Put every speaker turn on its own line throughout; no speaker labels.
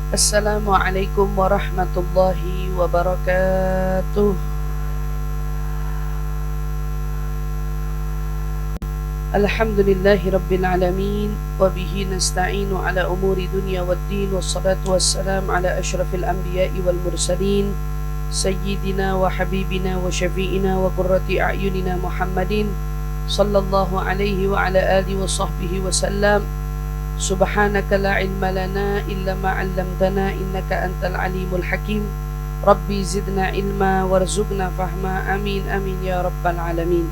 Assalamualaikum warahmatullahi wabarakatuh. Alhamdulillahi rabbil alamin wa bihi nasta'inu ala umuri dunya waddin wassalatu wassalamu ala asyrafil anbiya'i wal mursalin sayyidina wa habibina wa syafi'ina wa qurrati a'yunina Muhammadin sallallahu alaihi wa ala alihi wa sahbihi wa sallam. Subhanaka la ilma lana illa ma 'allamtana innaka antal alimul hakim. Rabbi zidna ilma warzuqna fahma. Amin amin ya rabbal alamin.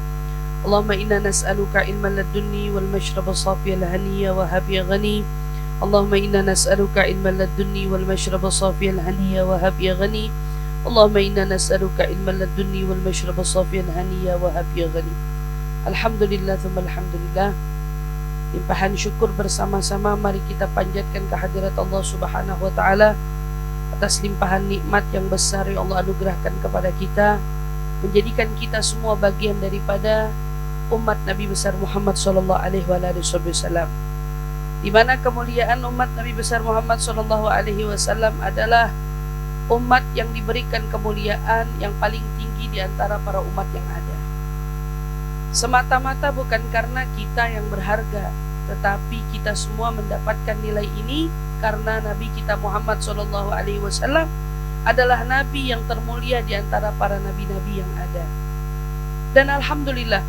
Allahumma inna nas'aluka ilman ladunni wal mashraba safiyal haniya wa habiya ghani. Allahumma inna nas'aluka ilman ladunni wal mashraba safiyal haniya wa habiya ghani. Allahumma inna nas'aluka ilman ladunni wal mashraba safiyal haniya wa habiya ghani. Alhamdulillah thumma alhamdulillah. Limpahan syukur bersama-sama mari kita panjatkan kehadirat Allah Subhanahu wa taala atas limpahan nikmat yang besar yang Allah anugerahkan kepada kita, menjadikan kita semua bagian daripada umat Nabi besar Muhammad sallallahu alaihi wasallam. Di mana kemuliaan umat Nabi besar Muhammad sallallahu alaihi wasallam adalah umat yang diberikan kemuliaan yang paling tinggi di antara para umat yang ada. Semata-mata bukan karena kita yang berharga, tetapi kita semua mendapatkan nilai ini karena Nabi kita Muhammad SAW adalah Nabi yang termulia di antara para nabi-nabi yang ada. Dan alhamdulillah,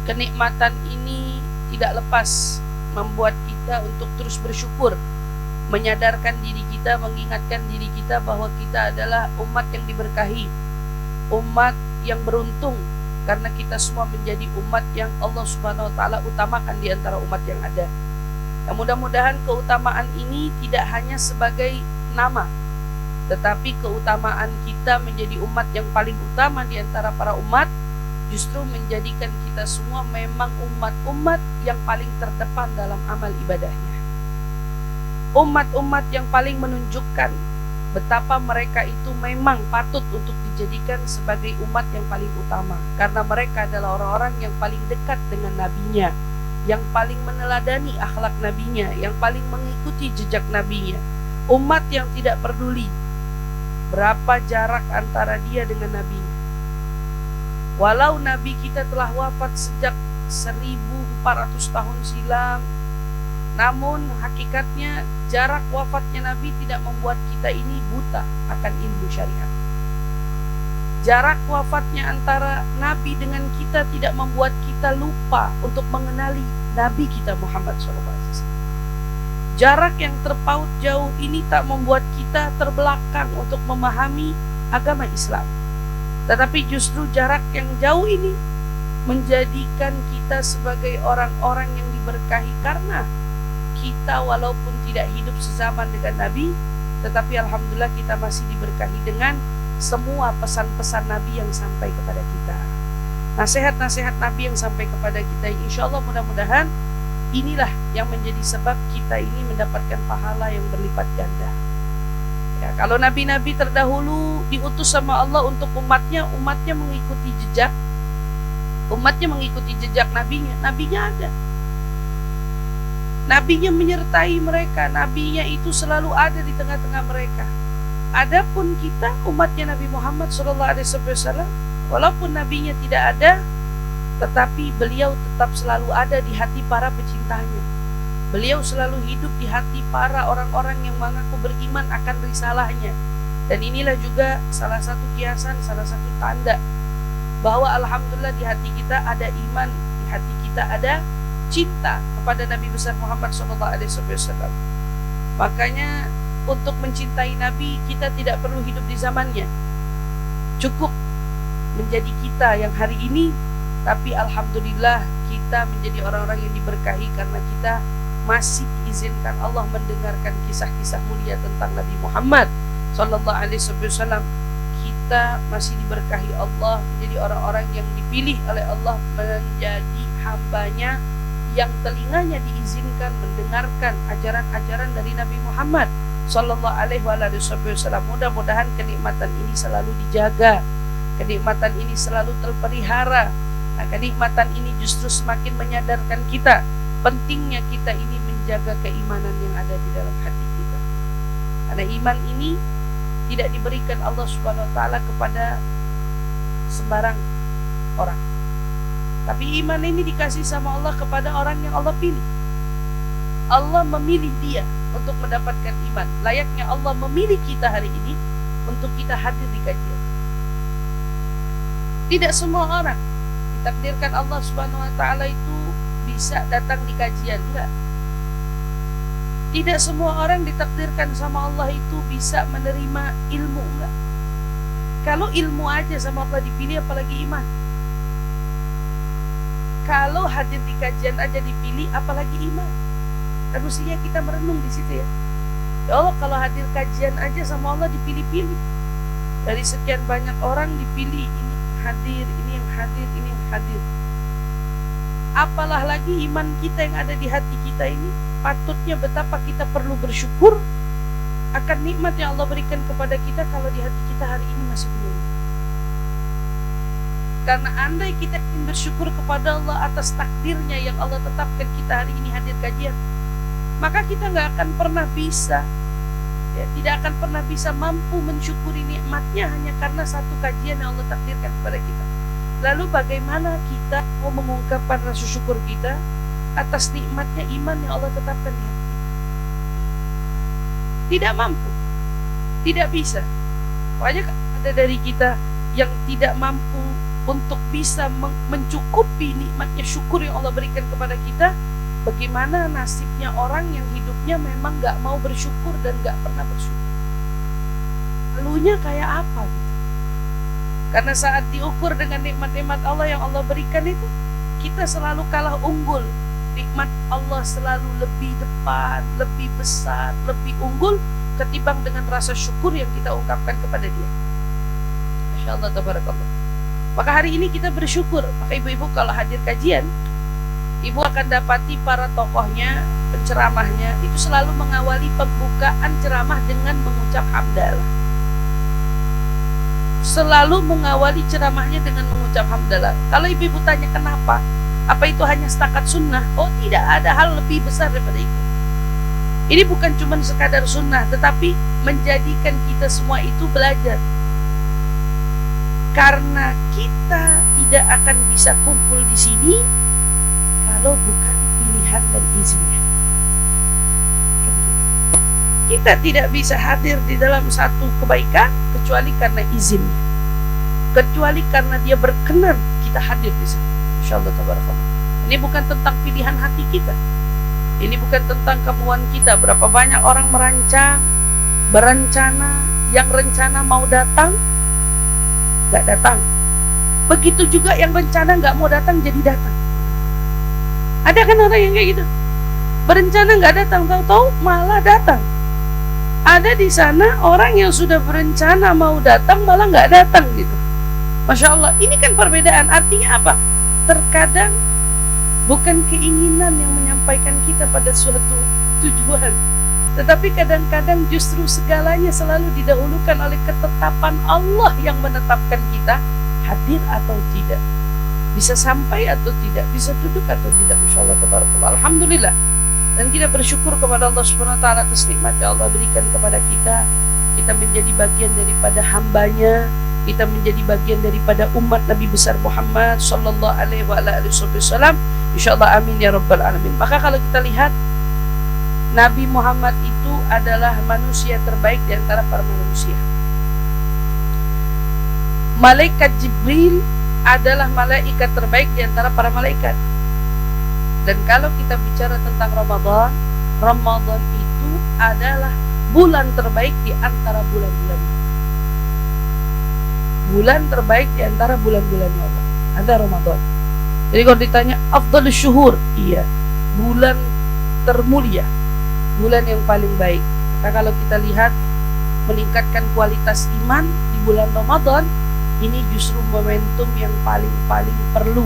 kenikmatan ini tidak lepas membuat kita untuk terus bersyukur, menyadarkan diri kita, mengingatkan diri kita bahwa kita adalah umat yang diberkahi, umat yang beruntung, karena kita semua menjadi umat yang Allah Subhanahu wa taala utamakan di antara umat yang ada. Dan mudah-mudahan keutamaan ini tidak hanya sebagai nama, tetapi keutamaan kita menjadi umat yang paling utama di antara para umat justru menjadikan kita semua memang umat-umat yang paling terdepan dalam amal ibadahnya. Umat-umat yang paling menunjukkan betapa mereka itu memang patut untuk dijadikan sebagai umat yang paling utama, karena mereka adalah orang-orang yang paling dekat dengan nabinya, yang paling meneladani akhlak nabinya, yang paling mengikuti jejak nabinya. Umat yang tidak peduli berapa jarak antara dia dengan nabinya. Walau nabi kita telah wafat sejak 1400 tahun silam, namun hakikatnya jarak wafatnya Nabi tidak membuat kita ini buta akan ilmu syariat. Jarak wafatnya antara Nabi dengan kita tidak membuat kita lupa untuk mengenali Nabi kita Muhammad SAW. Jarak yang terpaut jauh ini tak membuat kita terbelakang untuk memahami agama Islam. Tetapi justru jarak yang jauh ini menjadikan kita sebagai orang-orang yang diberkahi, karena kita walaupun tidak hidup sezaman dengan Nabi, tetapi alhamdulillah kita masih diberkahi dengan semua pesan-pesan Nabi yang sampai kepada kita, nasihat-nasihat Nabi yang sampai kepada kita. Insya Allah mudah-mudahan inilah yang menjadi sebab kita ini mendapatkan pahala yang berlipat ganda. Ya, kalau nabi-nabi terdahulu diutus sama Allah untuk umatnya mengikuti jejak, nabinya ada. Nabinya menyertai mereka, nabinya itu selalu ada di tengah-tengah mereka. Adapun kita umatnya Nabi Muhammad SAW, walaupun nabinya tidak ada, tetapi beliau tetap selalu ada di hati para pecintanya. Beliau selalu hidup di hati para orang-orang yang mengaku beriman akan risalahnya. Dan inilah juga salah satu kiasan, salah satu tanda bahwa alhamdulillah di hati kita ada iman, di hati kita ada cinta kepada Nabi besar Muhammad SAW. Makanya untuk mencintai Nabi kita tidak perlu hidup di zamannya, cukup menjadi kita yang hari ini. Tapi alhamdulillah kita menjadi orang-orang yang diberkahi karena kita masih diizinkan Allah mendengarkan kisah-kisah mulia tentang Nabi Muhammad SAW. Kita masih diberkahi Allah menjadi orang-orang yang dipilih oleh Allah menjadi hambanya yang telinganya diizinkan mendengarkan ajaran-ajaran dari Nabi Muhammad Sallallahu Alaihi Wasallam. Mudah-mudahan kenikmatan ini selalu dijaga, kenikmatan ini selalu terpelihara. Nah, kenikmatan ini justru semakin menyadarkan kita pentingnya kita ini menjaga keimanan yang ada di dalam hati kita. Karena iman ini tidak diberikan Allah Subhanahu wa taala kepada sembarang orang. Tapi iman ini dikasih sama Allah kepada orang yang Allah pilih. Allah memilih dia untuk mendapatkan iman. Layaknya Allah memilih kita hari ini untuk kita hadir di kajian. Tidak semua orang ditakdirkan Allah Subhanahu wa taala itu bisa datang di kajian, enggak. Tidak semua orang ditakdirkan sama Allah itu bisa menerima ilmu, enggak. Kalau ilmu aja sama Allah dipilih, apalagi iman. Kalau hadir di kajian aja dipilih, apalagi iman. Dan mestinya kita merenung di situ ya. Ya Allah, kalau hadir kajian aja sama Allah dipilih-pilih. Dari sekian banyak orang dipilih, ini hadir, ini yang hadir, ini yang hadir. Apalah lagi iman kita yang ada di hati kita ini. Patutnya betapa kita perlu bersyukur akan nikmat yang Allah berikan kepada kita kalau di hati kita hari ini masih belum. Karena andai kita ingin bersyukur kepada Allah atas takdirnya yang Allah tetapkan kita hari ini hadir kajian, maka kita nggak akan pernah bisa, ya, tidak akan pernah bisa mampu mensyukuri nikmatnya hanya karena satu kajian yang Allah takdirkan kepada kita. Lalu bagaimana kita mau mengungkapkan rasa syukur kita atas nikmatnya iman yang Allah tetapkan di hati kita? Tidak mampu, tidak bisa. Banyak ada dari kita yang tidak mampu untuk bisa mencukupi nikmatnya syukur yang Allah berikan kepada kita. Bagaimana nasibnya orang yang hidupnya memang gak mau bersyukur dan gak pernah bersyukur? Lalunya kayak apa gitu? Karena saat diukur dengan nikmat-nikmat Allah yang Allah berikan itu, kita selalu kalah unggul. Nikmat Allah selalu lebih depan, lebih besar, lebih unggul ketimbang dengan rasa syukur yang kita ungkapkan kepada Dia. Masya Allah, tabarakallah. Maka hari ini kita bersyukur. Maka ibu-ibu kalau hadir kajian, ibu akan dapati para tokohnya, penceramahnya itu selalu mengawali pembukaan ceramah dengan mengucap hamdalah. Selalu mengawali ceramahnya dengan mengucap hamdalah. Kalau ibu-ibu tanya kenapa, apa itu hanya setakat sunnah? Oh, tidak, ada hal lebih besar daripada itu. Ini bukan cuma sekadar sunnah, tetapi menjadikan kita semua itu belajar. Karena kita tidak akan bisa kumpul di sini kalau bukan pilihan dan izinnya. Kita tidak bisa hadir di dalam satu kebaikan kecuali karena izinnya, kecuali karena Dia berkenan kita hadir di sana. Insyaallah tabarakallah. Ini bukan tentang pilihan hati kita, ini bukan tentang kemauan kita. Berapa banyak orang merancang, berencana, yang rencana mau datang gak datang. Begitu juga yang rencana gak mau datang jadi datang. Ada kan orang yang kayak gitu, berencana gak datang, tahu-tahu malah datang. Ada di sana orang yang sudah berencana mau datang malah nggak datang gitu. Masya Allah, ini kan perbedaan. Artinya apa? Terkadang bukan keinginan yang menyampaikan kita pada suatu tujuan, tetapi kadang-kadang justru segalanya selalu didahulukan oleh ketetapan Allah yang menetapkan kita hadir atau tidak, bisa sampai atau tidak, bisa duduk atau tidak. Masya Allah, tabarakallah, alhamdulillah. Dan kita bersyukur kepada Allah Subhanahu wa taala atas nikmat yang Allah berikan kepada kita. Kita menjadi bagian daripada hambanya, kita menjadi bagian daripada umat Nabi besar Muhammad sallallahu alaihi wasallam. Insyaallah, amin ya rabbal alamin. Maka kalau kita lihat, Nabi Muhammad itu adalah manusia terbaik di antara para manusia. Malaikat Jibril adalah malaikat terbaik di antara para malaikat. Dan kalau kita bicara tentang Ramadan, Ramadan itu adalah bulan terbaik di antara bulan-bulan. Bulan terbaik di antara bulan-bulan Allah ada Ramadan. Jadi kalau ditanya afdhalus syuhur, iya, bulan termulia, bulan yang paling baik. Maka kalau kita lihat meningkatkan kualitas iman di bulan Ramadan, ini justru momentum yang paling perlu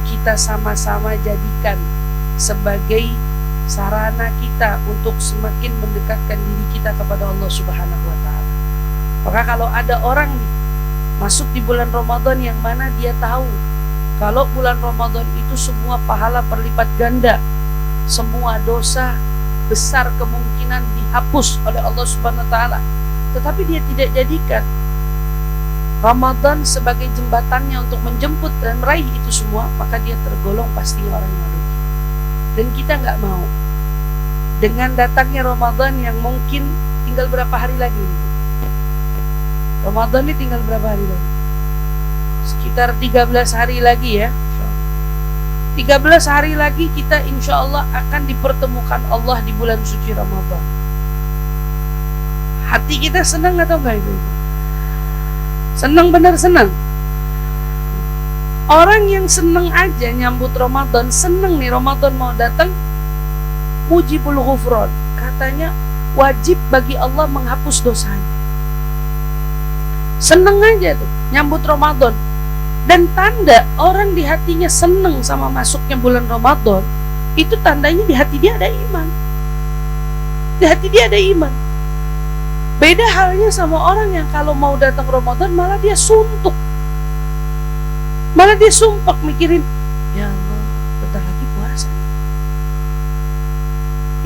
kita sama-sama jadikan sebagai sarana kita untuk semakin mendekatkan diri kita kepada Allah Subhanahu wa taala. Maka kalau ada orang masuk di bulan Ramadan yang mana dia tahu kalau bulan Ramadan itu semua pahala berlipat ganda, semua dosa besar kemungkinan dihapus oleh Allah Subhanahu wa taala. Tetapi dia tidak jadikan Ramadan sebagai jembatannya untuk menjemput dan meraih itu semua, maka dia tergolong pastinya orang yang rugi. Dan kita nggak mau dengan datangnya Ramadan yang mungkin tinggal berapa hari lagi. Ramadan ini tinggal berapa hari lagi? Sekitar 13 hari lagi ya. 13 hari lagi kita insya Allah akan dipertemukan Allah di bulan suci Ramadan. Hati kita senang atau enggak itu? Senang, benar senang. Orang yang senang aja nyambut Ramadan, senang nih Ramadan mau datang, wujibul ghufran, katanya wajib bagi Allah menghapus dosanya. Senang aja tuh nyambut Ramadan. Dan tanda orang di hatinya senang sama masuknya bulan Ramadan, itu tandanya di hati dia ada iman. Di hati dia ada iman. Beda halnya sama orang yang kalau mau datang Ramadan malah dia suntuk. Malah dia sumpah mikirin, ya Allah, bentar lagi puasa.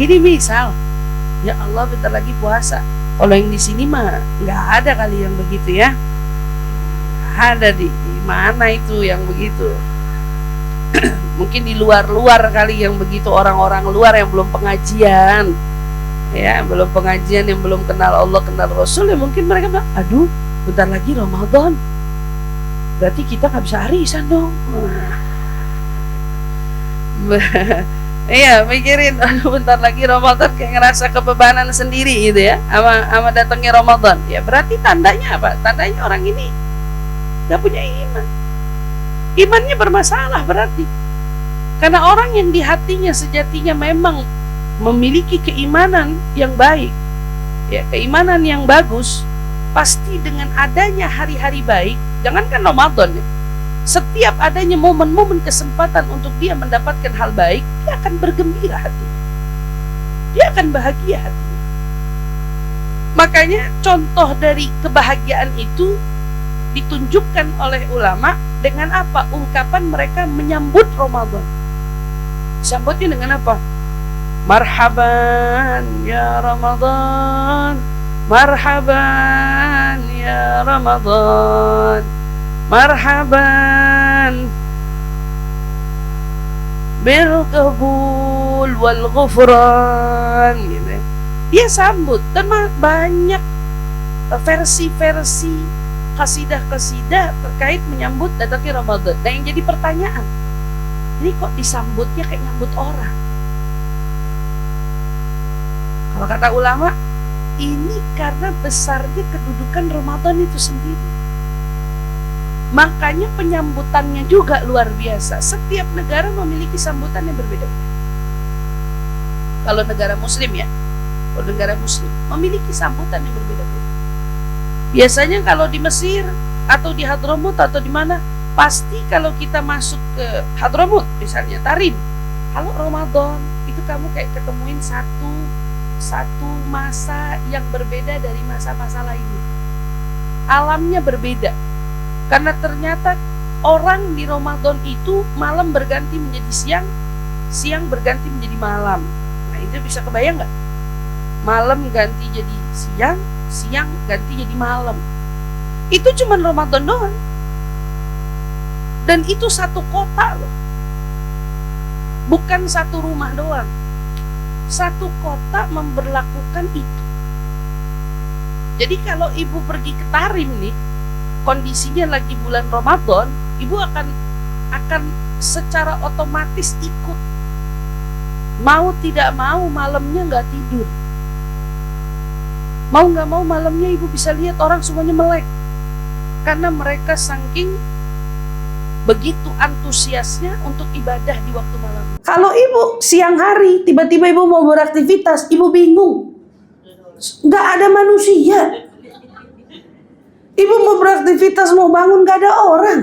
Ini misal, ya Allah bentar lagi puasa. Kalau yang di sini mah nggak ada kali yang begitu ya. Ada di mana itu yang begitu. Mungkin di luar-luar kali yang begitu, orang-orang luar yang belum pengajian. Ya, belum pengajian, yang belum kenal Allah, kenal Rasul, ya mungkin mereka bilang, aduh, bentar lagi Ramadan, berarti kita nggak bisa arisan dong. Iya, mikirin, aduh bentar lagi Ramadan, kayak ngerasa kebebanan sendiri gitu ya, sama datangnya Ramadan. Ya berarti tandanya apa? Tandanya orang ini nggak punya iman. Imannya bermasalah berarti. Karena orang yang di hatinya sejatinya memang memiliki keimanan yang baik, ya keimanan yang bagus, pasti dengan adanya hari-hari baik, jangankan Ramadan ya, setiap adanya momen-momen kesempatan untuk dia mendapatkan hal baik, dia akan bergembira hatinya, dia akan bahagia hatinya. Makanya contoh dari kebahagiaan itu ditunjukkan oleh ulama dengan apa? Ungkapan mereka menyambut Ramadan. Sambutnya dengan apa? Marhaban ya Ramadan, marhaban ya Ramadan, marhaban bil qabul wal ghufran gitu. Dia sambut, dan banyak versi-versi kasidah-kasidah terkait menyambut datangnya Ramadan. Nah yang jadi pertanyaan, ini kok disambutnya kayak nyambut orang? Kalau kata ulama, ini karena besarnya kedudukan Ramadan itu sendiri. Makanya penyambutannya juga luar biasa. Setiap negara memiliki sambutan yang berbeda-beda. Kalau negara muslim ya, kalau negara muslim memiliki sambutan yang berbeda-beda. Biasanya kalau di Mesir atau di Hadramut atau di mana, pasti kalau kita masuk ke Hadramut misalnya, Tarim, kalau Ramadan itu kamu kayak ketemuin satu masa yang berbeda dari masa-masa lainnya. Alamnya berbeda. Karena ternyata orang di Ramadan itu malam berganti menjadi siang, siang berganti menjadi malam. Nah itu bisa kebayang nggak? Malam ganti jadi siang, siang ganti jadi malam. Itu cuma Ramadan doang. Dan itu satu kota loh. Bukan satu rumah doang. Satu kota memberlakukan itu. Jadi kalau ibu pergi ke Tarim nih, kondisinya lagi bulan Ramadan, ibu akan secara otomatis ikut. Mau tidak mau malamnya nggak tidur. Mau nggak mau malamnya ibu bisa lihat orang semuanya melek. Karena mereka saking begitu antusiasnya untuk ibadah di waktu malam. Kalau ibu siang hari tiba-tiba ibu mau beraktivitas, ibu bingung. Nggak ada manusia. Ibu mau beraktivitas, mau bangun, nggak ada orang.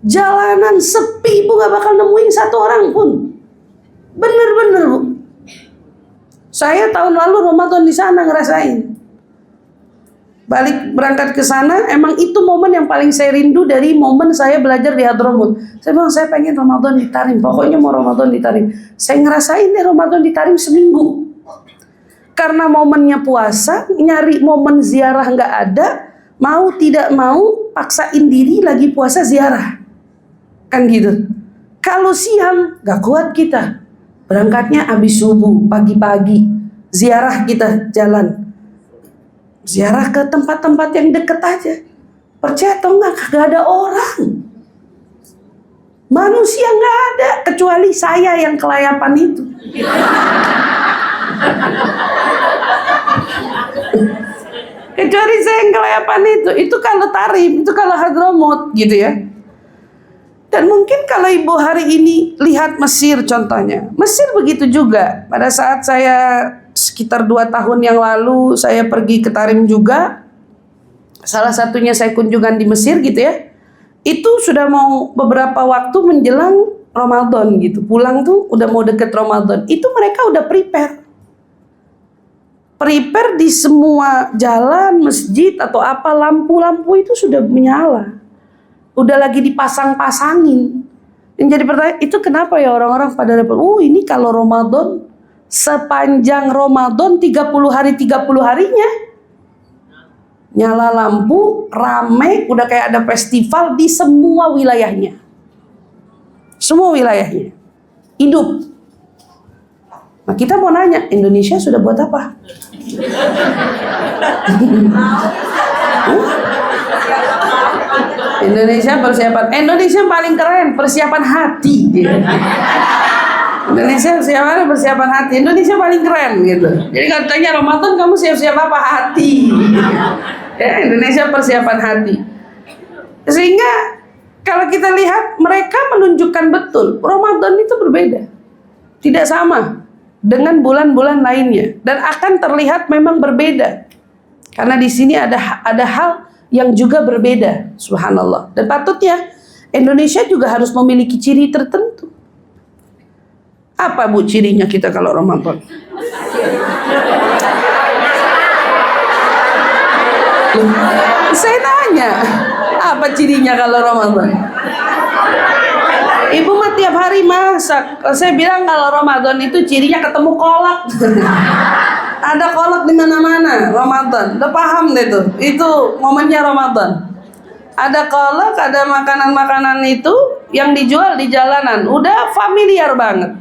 Jalanan sepi, ibu nggak bakal nemuin satu orang pun. Bener-bener bu. Saya tahun lalu Ramadan di sana ngerasain. balik berangkat ke sana, emang itu momen yang paling saya rindu dari momen saya belajar di Hadramut. Saya bilang saya pengen Ramadan di Tarim, pokoknya mau Ramadan di Tarim. Saya ngerasain deh Ramadan di Tarim seminggu. Karena momennya puasa, nyari momen ziarah nggak ada, mau tidak mau paksain diri lagi puasa ziarah, kan gitu. Kalau siang nggak kuat kita, berangkatnya habis subuh pagi-pagi, ziarah kita jalan. Ziarah ke tempat-tempat yang deket aja. Percaya atau enggak, kagak ada orang. Manusia nggak ada, kecuali saya yang kelayapan itu. Kecuali saya yang kelayapan itu kalau Tarim, itu kalau Hadramut gitu ya. Dan mungkin kalau ibu hari ini lihat Mesir contohnya, Mesir begitu juga. Pada saat saya sekitar 2 tahun yang lalu saya pergi ke Tarim juga. Salah satunya saya kunjungan di Mesir gitu ya. Itu sudah mau beberapa waktu menjelang Ramadan gitu. Pulang tuh udah mau deket Ramadan. Itu mereka udah prepare di semua jalan, masjid atau apa, lampu-lampu itu sudah menyala. Udah lagi dipasang-pasangin. Yang jadi pertanyaan, itu kenapa ya orang-orang pada ini kalau Ramadan, sepanjang Ramadan 30 hari 30 harinya nyala lampu, rame, udah kayak ada festival di semua wilayahnya. Semua wilayahnya hidup. Nah kita mau nanya, Indonesia sudah buat apa? Indonesia persiapan. Indonesia paling keren persiapan hati. Indonesia persiapan hati. Indonesia paling keren gitu. Jadi kalau tanya Ramadan kamu siap-siap apa? Hati. Ya, Indonesia persiapan hati. Sehingga kalau kita lihat mereka menunjukkan betul Ramadan itu berbeda. Tidak sama dengan bulan-bulan lainnya dan akan terlihat memang berbeda. Karena di sini ada hal yang juga berbeda, subhanallah. Dan patutnya Indonesia juga harus memiliki ciri tertentu. Apa bu cirinya kita kalau Ramadan? Saya nanya, apa cirinya kalau Ramadan? Ibu mah tiap hari masak. Saya bilang kalau Ramadan itu cirinya ketemu kolak. Ada kolak di mana-mana Ramadan. Udah paham deh tuh. Itu momennya Ramadan. Ada kolak, ada makanan-makanan itu yang dijual di jalanan. Udah familiar banget.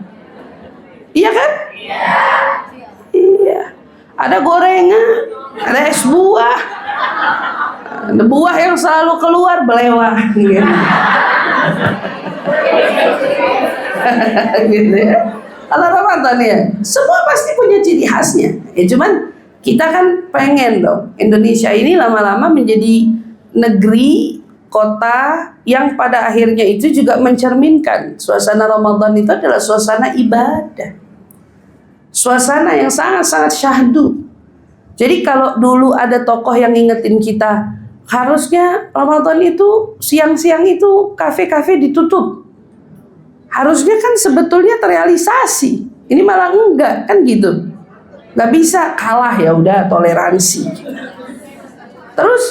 Iya kan? Iya. Ada gorengan, ada es buah. Ada buah yang selalu keluar belewah gitu. Gitu ya. Kalau Ramadan ya, semua pasti punya ciri khasnya. Ya cuman kita kan pengen dong Indonesia ini lama-lama menjadi negeri, kota yang pada akhirnya itu juga mencerminkan suasana Ramadan itu adalah suasana ibadah. Suasana yang sangat-sangat syahdu. Jadi kalau dulu ada tokoh yang ngingetin kita, harusnya Ramadan itu siang-siang itu kafe-kafe ditutup. Harusnya kan sebetulnya terrealisasi. Ini malah enggak kan gitu. Nggak bisa kalah ya udah toleransi. Terus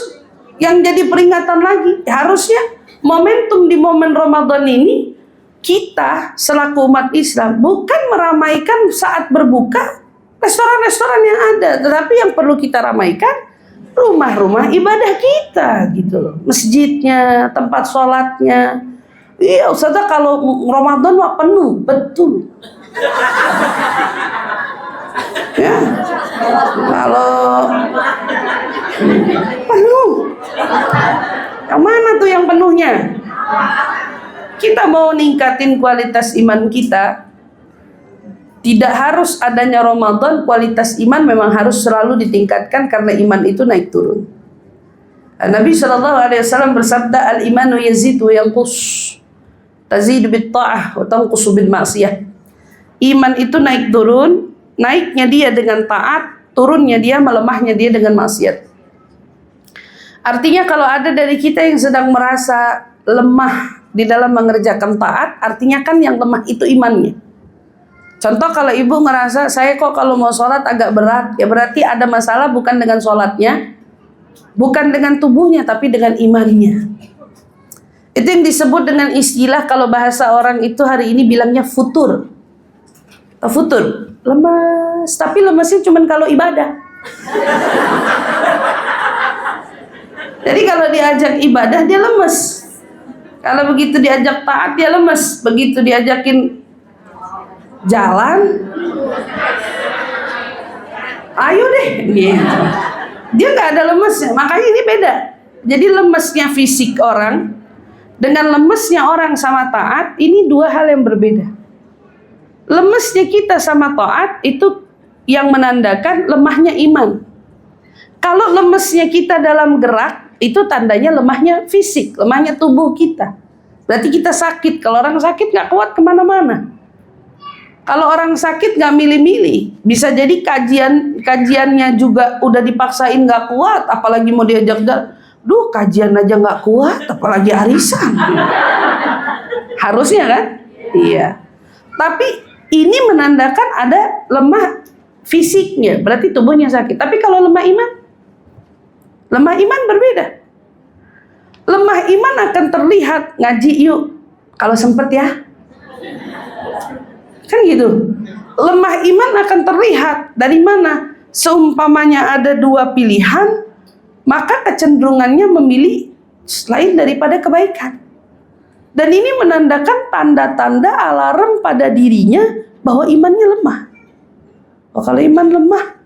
yang jadi peringatan lagi, harusnya momentum di momen Ramadan ini kita selaku umat Islam bukan meramaikan saat berbuka restoran-restoran yang ada, tetapi yang perlu kita ramaikan rumah-rumah ibadah kita gitu loh. Masjidnya, tempat sholatnya. Iya, Ustazah kalau Ramadan mah penuh, betul. Ya, kalau penuh, yang mana tuh yang penuhnya? Kita mau ningkatin kualitas iman kita, tidak harus adanya Ramadan, kualitas iman memang harus selalu ditingkatkan karena iman itu naik turun. Nabi SAW bersabda, al-imanu yazidu yanqus, tazidu bit ta'ah wa tanqusu bil ma'siyah. Iman itu naik turun, naiknya dia dengan taat, turunnya dia, melemahnya dia dengan maksiat. Artinya kalau ada dari kita yang sedang merasa lemah di dalam mengerjakan taat, artinya kan yang lemah itu imannya. Contoh kalau ibu ngerasa saya kok kalau mau sholat agak berat, ya berarti ada masalah bukan dengan sholatnya, Bukan dengan tubuhnya, tapi dengan imannya. Itu yang disebut dengan istilah, kalau bahasa orang itu hari ini bilangnya futur. Futur, lemas. Tapi lemasnya cuma kalau ibadah. Jadi kalau diajak ibadah dia lemes. Kalau begitu diajak taat dia lemes. Begitu diajakin jalan, ayo deh gitu. Dia nggak ada lemesnya. Makanya ini beda. Jadi lemesnya fisik orang dengan lemesnya orang sama taat, ini dua hal yang berbeda. Lemesnya kita sama taat itu yang menandakan lemahnya iman. Kalau lemesnya kita dalam gerak, itu tandanya lemahnya fisik, lemahnya tubuh kita. Berarti kita sakit. Kalau orang sakit nggak kuat kemana-mana. Kalau orang sakit nggak milih-milih, bisa jadi kajiannya juga udah dipaksain nggak kuat, apalagi mau diajak duh kajian aja nggak kuat, apalagi arisan. Harusnya kan? Iya. Tapi ini menandakan ada lemah fisiknya, berarti tubuhnya sakit. Tapi kalau lemah iman berbeda. Lemah iman akan terlihat, ngaji yuk kalau sempet ya. Kan gitu. Lemah iman akan terlihat dari mana? Seumpamanya ada dua pilihan, maka kecenderungannya memilih selain daripada kebaikan. Dan ini menandakan tanda-tanda alarm pada dirinya bahwa imannya lemah. Oh, kalau iman lemah,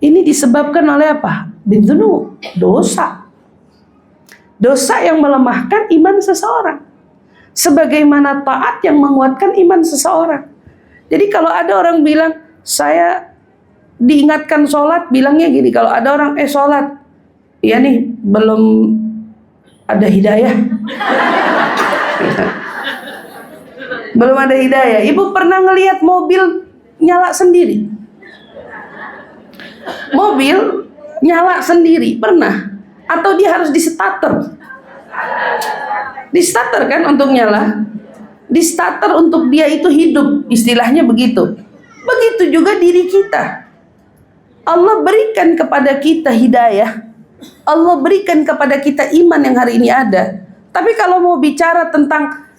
ini disebabkan oleh apa? Bidunu, dosa. Dosa yang melemahkan iman seseorang. Sebagaimana taat yang menguatkan iman seseorang. Jadi kalau ada orang bilang, saya diingatkan sholat, bilangnya gini, kalau ada orang, sholat, iya nih, belum ada hidayah. Belum ada hidayah. Ibu pernah ngelihat mobil nyala sendiri? Mobil nyala sendiri, pernah? Atau dia harus di starter? Di starter kan untuk nyala? Di starter untuk dia itu hidup, istilahnya begitu. Begitu juga diri kita. Allah berikan kepada kita hidayah. Allah berikan kepada kita iman yang hari ini ada. Tapi kalau mau bicara tentang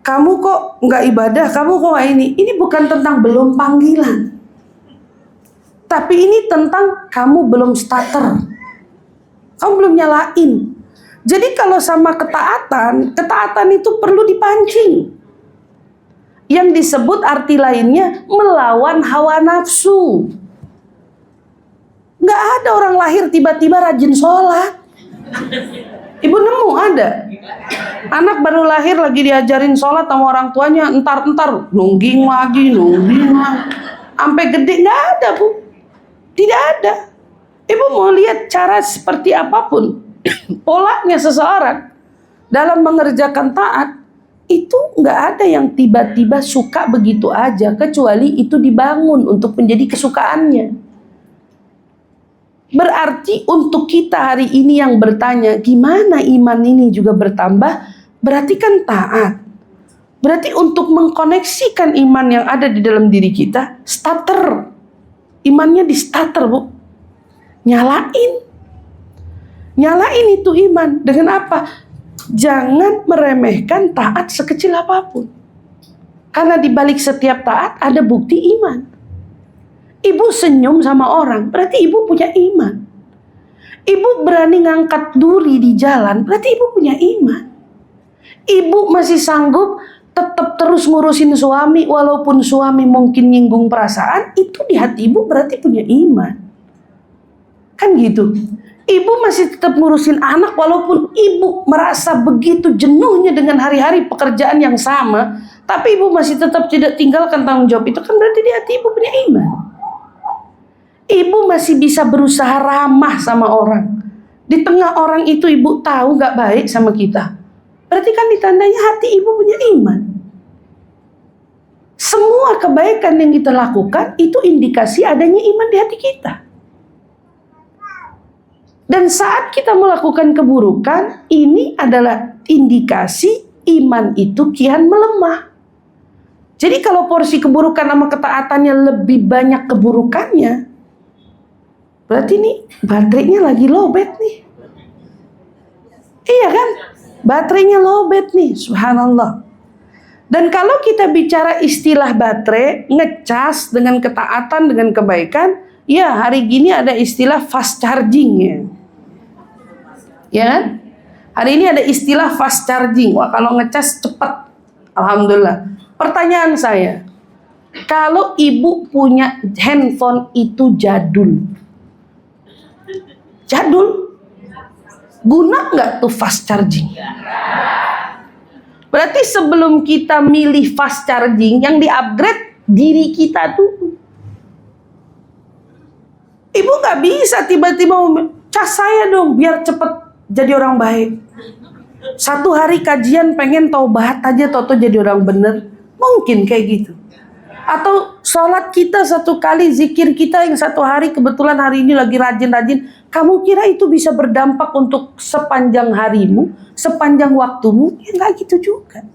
kamu kok nggak ibadah, kamu kok nggak ini bukan tentang belum panggilan. Tapi ini tentang kamu belum starter. Kamu belum nyalain. Jadi kalau sama ketaatan itu perlu dipancing. Yang disebut arti lainnya melawan hawa nafsu. Nggak ada orang lahir tiba-tiba rajin sholat. Ibu nemu ada? Anak baru lahir lagi diajarin sholat sama orang tuanya, entar nungging lagi. Sampai gede nggak ada, Bu. Tidak ada. Ibu mau lihat cara seperti apapun, polanya seseorang dalam mengerjakan taat, itu nggak ada yang tiba-tiba suka begitu aja, kecuali itu dibangun untuk menjadi kesukaannya. Berarti untuk kita hari ini yang bertanya, gimana iman ini juga bertambah, berarti kan taat. Berarti untuk mengkoneksikan iman yang ada di dalam diri kita, starter. Imannya di starter, Bu. Nyalain itu iman. Dengan apa? Jangan meremehkan taat sekecil apapun. Karena di balik setiap taat ada bukti iman. Ibu senyum sama orang, berarti ibu punya iman. Ibu berani ngangkat duri di jalan, berarti ibu punya iman. Ibu masih sanggup tetap terus ngurusin suami, walaupun suami mungkin nyinggung perasaan, itu di hati ibu berarti punya iman. Kan gitu. Ibu masih tetap ngurusin anak walaupun ibu merasa begitu jenuhnya dengan hari-hari pekerjaan yang sama, tapi ibu masih tetap tidak tinggalkan tanggung jawab itu, kan berarti di hati ibu punya iman. Ibu masih bisa berusaha ramah sama orang. Di tengah orang itu ibu tahu gak baik sama kita, berarti kan ditandanya hati ibu punya iman. Semua kebaikan yang kita lakukan itu indikasi adanya iman di hati kita. Dan saat kita melakukan keburukan, ini adalah indikasi iman itu kian melemah. Jadi kalau porsi keburukan sama ketaatannya lebih banyak keburukannya,
Berarti nih baterainya lagi lowbat nih. Iya kan? Baterainya lowbat nih, subhanallah. Dan kalau kita bicara istilah baterai, ngecas dengan ketaatan, dengan kebaikan, ya hari gini ada istilah fast charging ya. Ya kan? Hari ini ada istilah fast charging. Wah, kalau ngecas cepat. Alhamdulillah. Pertanyaan saya, kalau ibu punya handphone itu jadul, guna nggak tuh fast charging? Berarti sebelum kita milih fast charging, yang di-upgrade diri kita tuh. Ibu nggak bisa tiba-tiba cas saya dong biar cepet jadi orang baik. Satu hari kajian pengen taubat aja, toto jadi orang bener. Mungkin kayak gitu. Atau sholat kita satu kali, zikir kita yang satu hari, kebetulan hari ini lagi rajin-rajin. Kamu kira itu bisa berdampak untuk sepanjang harimu, sepanjang waktumu? Ya nggak gitu juga.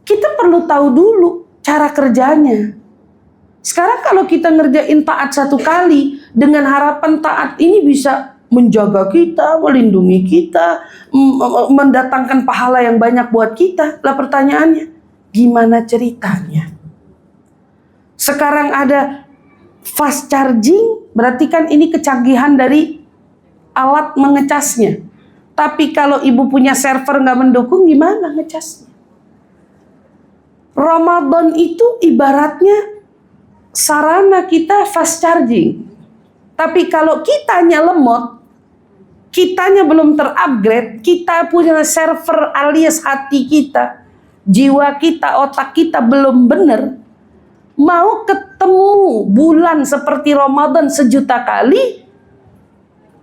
Kita perlu tahu dulu cara kerjanya. Sekarang kalau kita ngerjain taat satu kali, dengan harapan taat ini bisa menjaga kita, melindungi kita, mendatangkan pahala yang banyak buat kita. Lah pertanyaannya, gimana ceritanya? Sekarang ada fast charging, berarti kan ini kecanggihan dari alat mengecasnya. Tapi kalau ibu punya server nggak mendukung, gimana ngecasnya? Ramadan itu ibaratnya sarana kita fast charging. Tapi kalau kitanya lemot, kitanya belum terupgrade, kita punya server alias hati kita, jiwa kita, otak kita belum benar, mau ketemu bulan seperti Ramadan sejuta kali,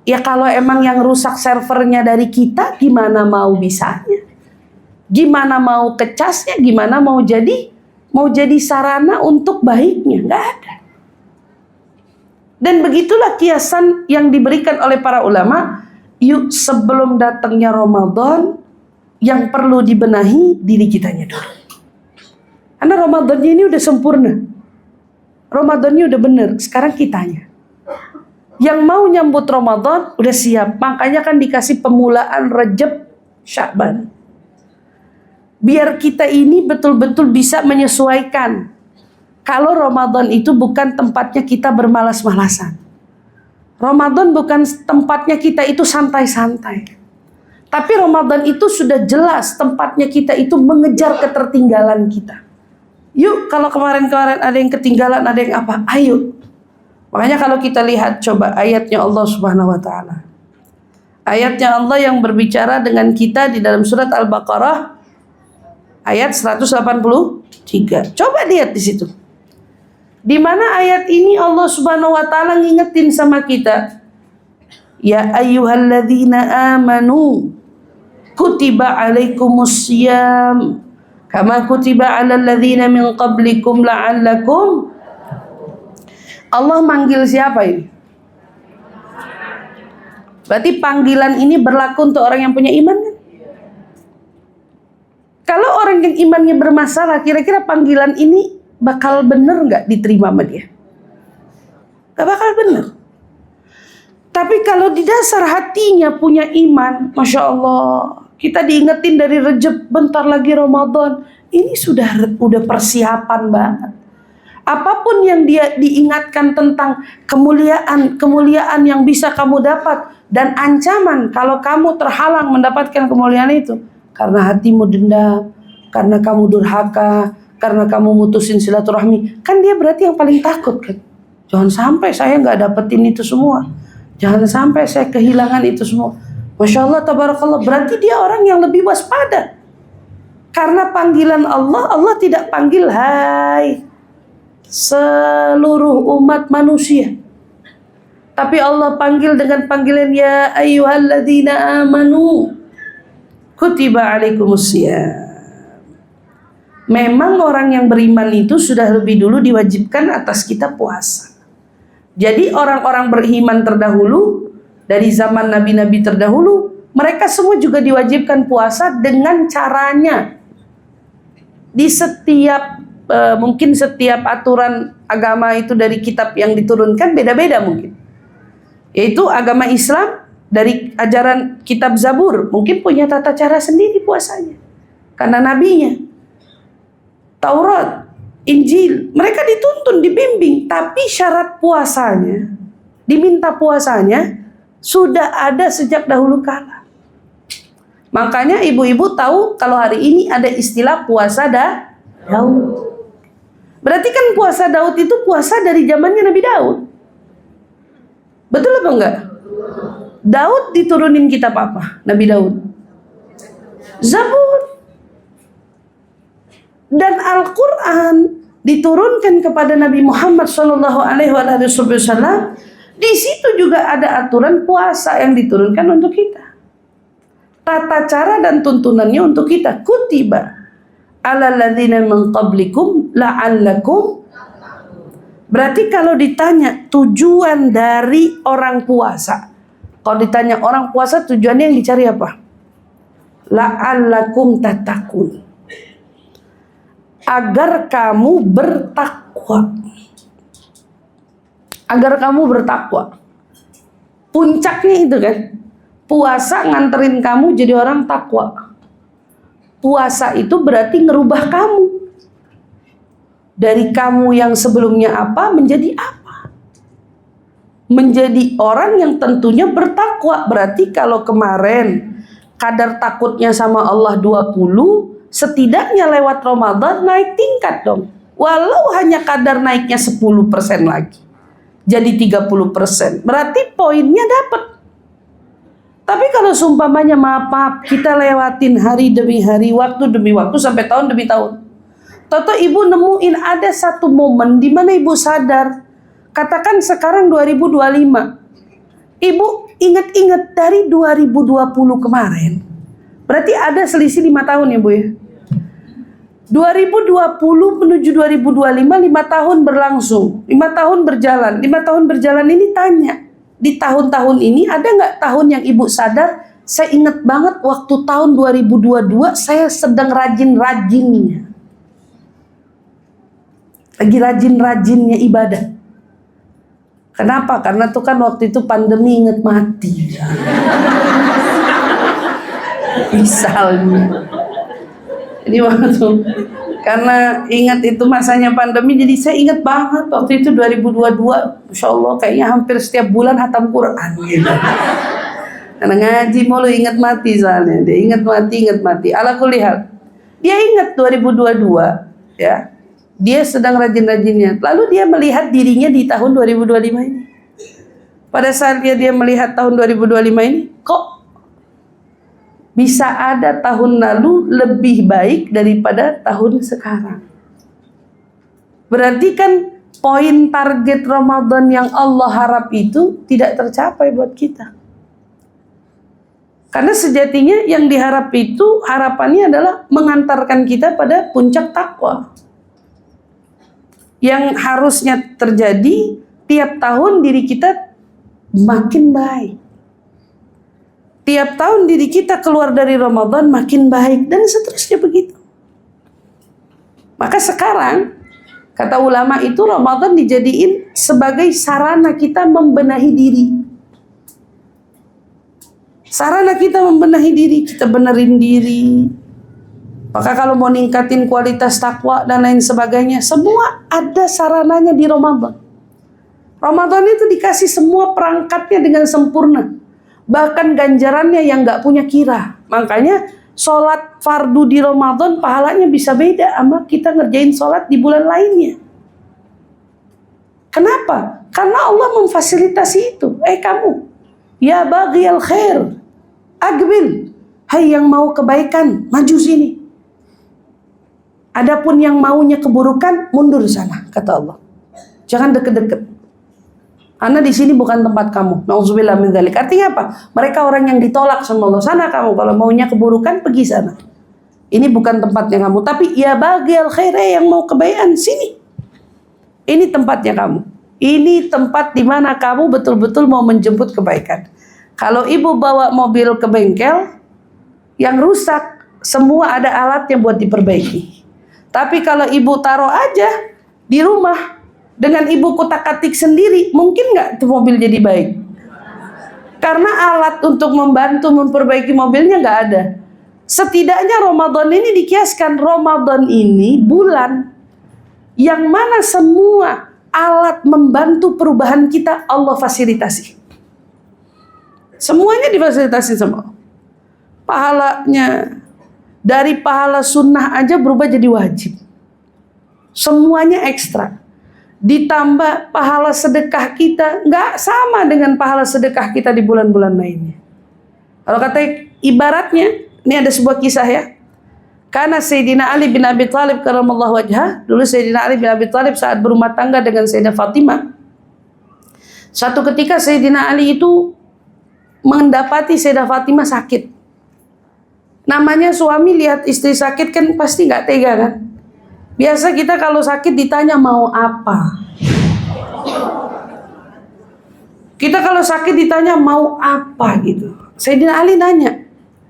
ya kalau emang yang rusak servernya dari kita, gimana mau bisanya? Gimana mau kecasnya? Gimana mau jadi sarana untuk baiknya? Nggak ada. Dan begitulah kiasan yang diberikan oleh para ulama. Yuk sebelum datangnya Ramadan, yang perlu dibenahi diri kitanya dulu. Karena Ramadannya ini udah sempurna. Ramadannya udah bener. Sekarang kitanya. Yang mau nyambut Ramadan udah siap. Makanya kan dikasih pemulaan Rajab, Sya'ban. Biar kita ini betul-betul bisa menyesuaikan. Kalau Ramadan itu bukan tempatnya kita bermalas-malasan. Ramadan bukan tempatnya kita itu santai-santai. Tapi Ramadan itu sudah jelas tempatnya kita itu mengejar ketertinggalan kita. Yuk, kalau kemarin-kemarin ada yang ketinggalan, ada yang apa, ayo. Makanya kalau kita lihat coba ayatnya Allah Subhanahu wa taala. Ayatnya Allah yang berbicara dengan kita di dalam surat Al-Baqarah ayat 183. Coba lihat di situ. Di mana ayat ini Allah Subhanahu wa taala ngingetin sama kita. Ya ayyuhalladzina amanu kutiba alaikumusiyam kama kutiba alal ladzina min qablikum la'allakum. Allah manggil siapa ini? Berarti panggilan ini berlaku untuk orang yang punya iman kan? Kalau orang yang imannya bermasalah, kira-kira panggilan ini bakal bener nggak diterima sama dia? Gak bakal bener. Tapi kalau di dasar hatinya punya iman, Masya Allah, kita diingetin dari Rejab, bentar lagi Ramadan, ini sudah persiapan banget. Apapun yang dia diingatkan tentang kemuliaan yang bisa kamu dapat, dan ancaman kalau kamu terhalang mendapatkan kemuliaan itu, karena hatimu dendam, karena kamu durhaka, karena kamu mutusin silaturahmi, kan dia berarti yang paling takut kan. Jangan sampai saya nggak dapetin itu semua, jangan sampai saya kehilangan itu semua. Masya Allah, tabarakallah, berarti dia orang yang lebih waspada. Karena panggilan Allah, Allah tidak panggil hai seluruh umat manusia, tapi Allah panggil dengan panggilan ya ayyuhalladzina amanu kutiba alaikumusiyam. Memang orang yang beriman itu sudah lebih dulu diwajibkan atas kita puasa. Jadi orang-orang beriman terdahulu, dari zaman nabi-nabi terdahulu, mereka semua juga diwajibkan puasa dengan caranya. Di setiap mungkin setiap aturan agama itu dari kitab yang diturunkan beda-beda mungkin. Yaitu agama Islam dari ajaran kitab Zabur mungkin punya tata cara sendiri puasanya. Karena nabinya. Taurat, Injil, mereka dituntun, dibimbing, tapi syarat puasanya, diminta puasanya sudah ada sejak dahulu kala. Makanya ibu-ibu tahu kalau hari ini ada istilah puasa Daud. Berarti kan puasa Daud itu puasa dari zamannya Nabi Daud. Betul apa enggak? Daud diturunin kitab apa? Nabi Daud. Zabur. Dan Al-Quran diturunkan kepada Nabi Muhammad SAW. Di situ juga ada aturan puasa yang diturunkan untuk kita. Tata cara dan tuntunannya untuk kita. Kutiba ala ladzina min qablikum la'allakum. Berarti kalau ditanya tujuan dari orang puasa, kalau ditanya orang puasa tujuannya yang dicari apa? La'allakum tattaqun. Agar kamu bertakwa. Agar kamu bertakwa. Puncaknya itu kan, puasa nganterin kamu jadi orang takwa. Puasa itu berarti ngerubah kamu. Dari kamu yang sebelumnya apa menjadi apa. Menjadi orang yang tentunya bertakwa. Berarti kalau kemarin kadar takutnya sama Allah 20, setidaknya lewat Ramadan naik tingkat dong. Walau hanya kadar naiknya 10% lagi. Jadi 30%. Berarti poinnya dapat. Tapi kalau seumpamanya maaf kita lewatin hari demi hari, waktu demi waktu, sampai tahun demi tahun. Toto ibu nemuin ada satu momen di mana ibu sadar. Katakan sekarang 2025. Ibu ingat-ingat dari 2020 kemarin. Berarti ada selisih 5 tahun ya Bu ya. 2020 menuju 2025, 5 tahun berlangsung, 5 tahun berjalan. 5 tahun berjalan ini tanya, di tahun-tahun ini ada nggak tahun yang ibu sadar, saya ingat banget waktu tahun 2022 saya sedang rajin-rajinnya. Lagi rajin-rajinnya ibadah. Kenapa? Karena tuh kan waktu itu pandemi, ingat mati. Misalnya. Jadi waktu karena ingat itu masanya pandemi, jadi saya ingat banget waktu itu 2022, Masya Allah kayaknya hampir setiap bulan hatam Quran gitu. Karena ngaji mulu ingat mati soalnya, dia ingat mati. Ala kulli hal, dia ingat 2022 ya, dia sedang rajin-rajinnya. Lalu dia melihat dirinya di tahun 2025 ini. Pada saat dia melihat tahun 2025 ini, kok bisa ada tahun lalu lebih baik daripada tahun sekarang. Berarti kan poin target Ramadan yang Allah harap itu tidak tercapai buat kita. Karena sejatinya yang diharap itu harapannya adalah mengantarkan kita pada puncak takwa. Yang harusnya terjadi tiap tahun diri kita makin baik. Tiap tahun diri kita keluar dari Ramadan makin baik dan seterusnya begitu. Maka sekarang kata ulama itu Ramadan dijadiin sebagai sarana kita membenahi diri. Sarana kita membenahi diri, kita benerin diri. Maka kalau mau ningkatin kualitas takwa dan lain sebagainya, semua ada sarananya di Ramadan. Ramadan itu dikasih semua perangkatnya dengan sempurna. Bahkan ganjarannya yang gak punya kira. Makanya sholat fardu di Ramadan pahalanya bisa beda sama kita ngerjain sholat di bulan lainnya. Kenapa? Karena Allah memfasilitasi itu. Kamu, ya baghiyal khair, aqbil. Hai yang mau kebaikan, maju sini. Adapun yang maunya keburukan, mundur sana, kata Allah. Jangan deket-deket. Karena di sini bukan tempat kamu. Nauzubillah min dzalik. Artinya apa? Mereka orang yang ditolak sama Allah. Sana kamu, kalau maunya keburukan pergi sana. Ini bukan tempatnya kamu. Tapi ya baghiyal khair, yang mau kebaikan sini. Ini tempatnya kamu. Ini tempat di mana kamu betul-betul mau menjemput kebaikan. Kalau ibu bawa mobil ke bengkel yang rusak, semua ada alatnya buat diperbaiki. Tapi kalau ibu taruh aja di rumah dengan ibu kutak-katik sendiri, mungkin nggak tuh mobil jadi baik? Karena alat untuk membantu memperbaiki mobilnya nggak ada. Setidaknya Ramadan ini dikiaskan, Ramadan ini bulan yang mana semua alat membantu perubahan kita Allah fasilitasi. Semuanya difasilitasi sama Allah. Pahalanya, dari pahala sunnah aja berubah jadi wajib. Semuanya ekstra. Ditambah pahala sedekah kita nggak sama dengan pahala sedekah kita di bulan-bulan lainnya. Kalau kata ibaratnya, ini ada sebuah kisah ya. Karena Sayyidina Ali bin Abi Thalib karramallahu wajhah, dulu Sayyidina Ali bin Abi Thalib saat berumah tangga dengan Sayyidah Fatimah. Suatu ketika Sayyidina Ali itu mendapati Sayyidah Fatimah sakit. Namanya suami lihat istri sakit kan pasti nggak tega kan. Biasa kita kalau sakit ditanya mau apa. Kita kalau sakit ditanya mau apa gitu. Sayyidina Ali nanya,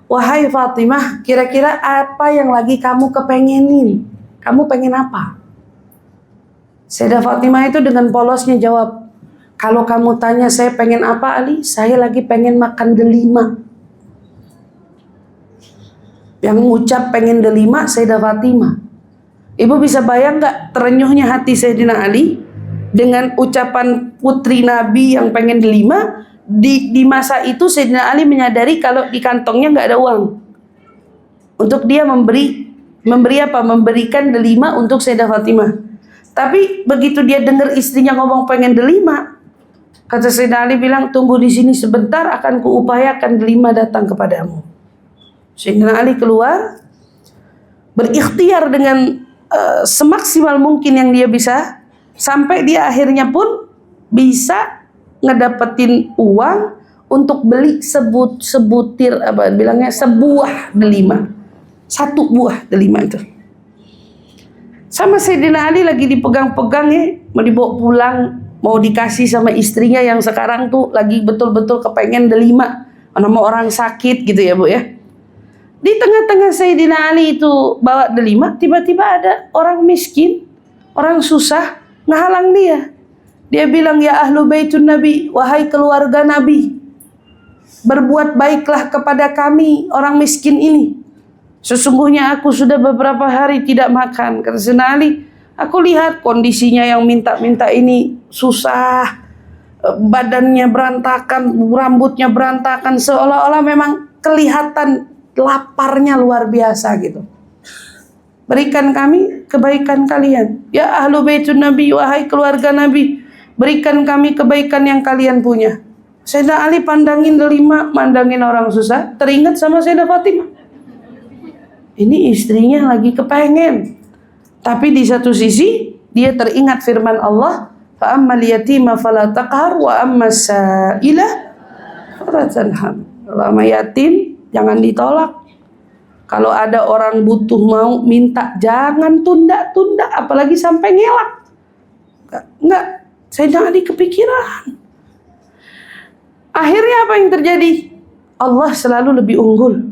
wahai Fatimah, kira-kira apa yang lagi kamu kepengenin? Kamu pengen apa? Sayyidah Fatimah itu dengan polosnya jawab, kalau kamu tanya saya pengen apa Ali, saya lagi pengen makan delima. Yang ngucap pengen delima Sayyidah Fatimah. Ibu bisa bayang gak terenyuhnya hati Sayyidina Ali dengan ucapan putri Nabi yang pengen delima. Di masa itu Sayyidina Ali menyadari kalau di kantongnya gak ada uang untuk dia memberikan delima untuk Sayyidah Fatimah. Tapi begitu dia dengar istrinya ngomong pengen delima, kata Sayyidina Ali bilang, tunggu di sini sebentar, akan kuupayakan delima datang kepadamu. Sayyidina Ali keluar, berikhtiar dengan semaksimal mungkin yang dia bisa, sampai dia akhirnya pun bisa ngedapetin uang untuk beli sebuah delima. Satu buah delima itu. Sama Sayyidina Ali lagi dipegang-pegang ya, mau dibawa pulang, mau dikasih sama istrinya yang sekarang tuh lagi betul-betul kepengen delima. Nama orang sakit gitu ya Bu ya. Di tengah-tengah Sayyidina Ali itu bawa delima, tiba-tiba ada orang miskin, orang susah, ngehalang dia. Dia bilang, ya ahlu baitun Nabi, wahai keluarga Nabi, berbuat baiklah kepada kami, orang miskin ini. Sesungguhnya aku sudah beberapa hari tidak makan. Kata Sayyidina Ali, aku lihat kondisinya yang minta-minta ini susah, badannya berantakan, rambutnya berantakan, seolah-olah memang kelihatan laparnya luar biasa gitu. Berikan kami kebaikan kalian. Ya ahlu baitun Nabi, wahai keluarga Nabi, berikan kami kebaikan yang kalian punya. Sayyidina Ali pandangin delima, mandangin orang susah, teringat sama Sayyidah Fatimah. Ini istrinya lagi kepengen. Tapi di satu sisi dia teringat firman Allah, fa ammal yatima fala taqhar wa ammas sa'ila fala tanhar. Kalau yatim jangan ditolak. Kalau ada orang butuh mau minta, jangan tunda-tunda, apalagi sampai ngelak. Enggak, Sayyidina Ali kepikiran. Akhirnya apa yang terjadi? Allah selalu lebih unggul.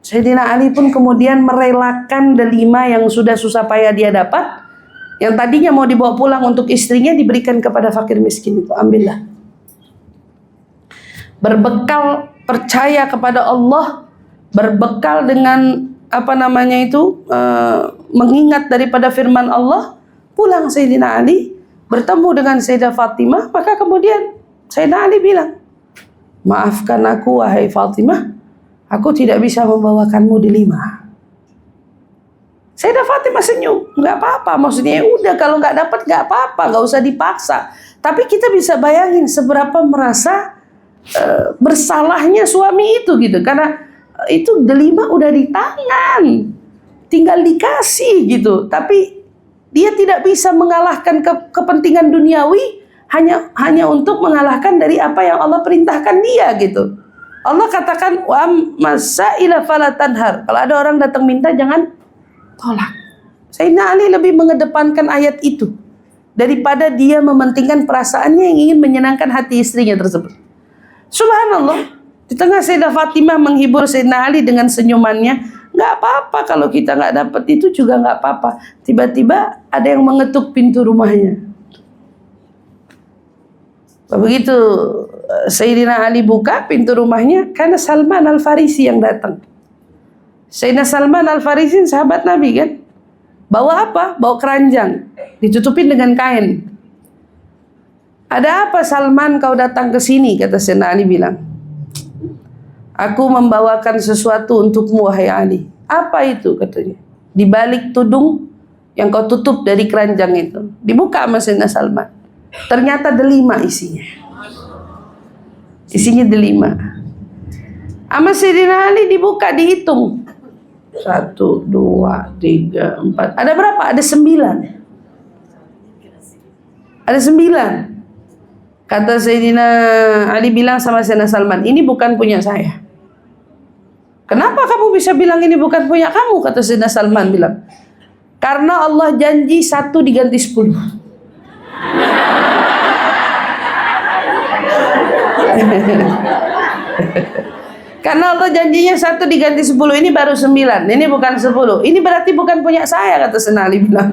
Sayyidina Ali pun kemudian merelakan delima yang sudah susah payah dia dapat, yang tadinya mau dibawa pulang untuk istrinya, diberikan kepada fakir miskin itu. Ambillah. Berbekal percaya kepada Allah, berbekal dengan mengingat daripada firman Allah, pulang Sayyidina Ali bertemu dengan Sayyidah Fatimah. Maka kemudian Sayyidina Ali bilang, maafkan aku wahai Fatimah, aku tidak bisa membawakanmu delima. Sayyidah Fatimah senyum, nggak apa-apa, maksudnya ya udah, kalau nggak dapat nggak apa-apa, nggak usah dipaksa. Tapi kita bisa bayangin seberapa merasa bersalahnya suami itu gitu, karena itu delima udah di tangan, tinggal dikasih gitu. Tapi dia tidak bisa mengalahkan kepentingan duniawi hanya untuk mengalahkan dari apa yang Allah perintahkan dia gitu. Allah katakan wa masaila fala tanhar. Kalau ada orang datang minta jangan tolak. Sayyidina Ali lebih mengedepankan ayat itu daripada dia mementingkan perasaannya yang ingin menyenangkan hati istrinya tersebut. Subhanallah, di tengah Sayyidah Fatimah menghibur Sayyidina Ali dengan senyumannya, nggak apa-apa kalau kita nggak dapat itu juga nggak apa-apa. Tiba-tiba ada yang mengetuk pintu rumahnya. Begitu Sayyidina Ali buka pintu rumahnya, karena Salman Al-Farisi yang datang. Sayyidina Salman Al-Farisi sahabat Nabi kan. Bawa apa? Bawa keranjang, ditutupin dengan kain. Ada apa Salman kau datang ke sini? Kata Sayyidina Ali bilang, aku membawakan sesuatu untukmu wahai Ali. Apa itu? Katanya. Di balik tudung yang kau tutup dari keranjang itu. Dibuka sama Sayyidina Salman. Ternyata delima isinya. Isinya delima. Sama Sayyidina Ali dibuka, dihitung. 1, 2, 3, 4. Ada berapa? Ada 9. Ada 9. Kata Sayyidina Ali bilang sama Sayyidina Salman, ini bukan punya saya. Kenapa kamu bisa bilang ini bukan punya kamu? Kata Sayyidina Salman bilang, karena Allah janji 1 diganti 10. Karena Allah janjinya 1 diganti 10, ini baru 9, ini bukan 10. Ini berarti bukan punya saya, kata Sayyidina Ali bilang.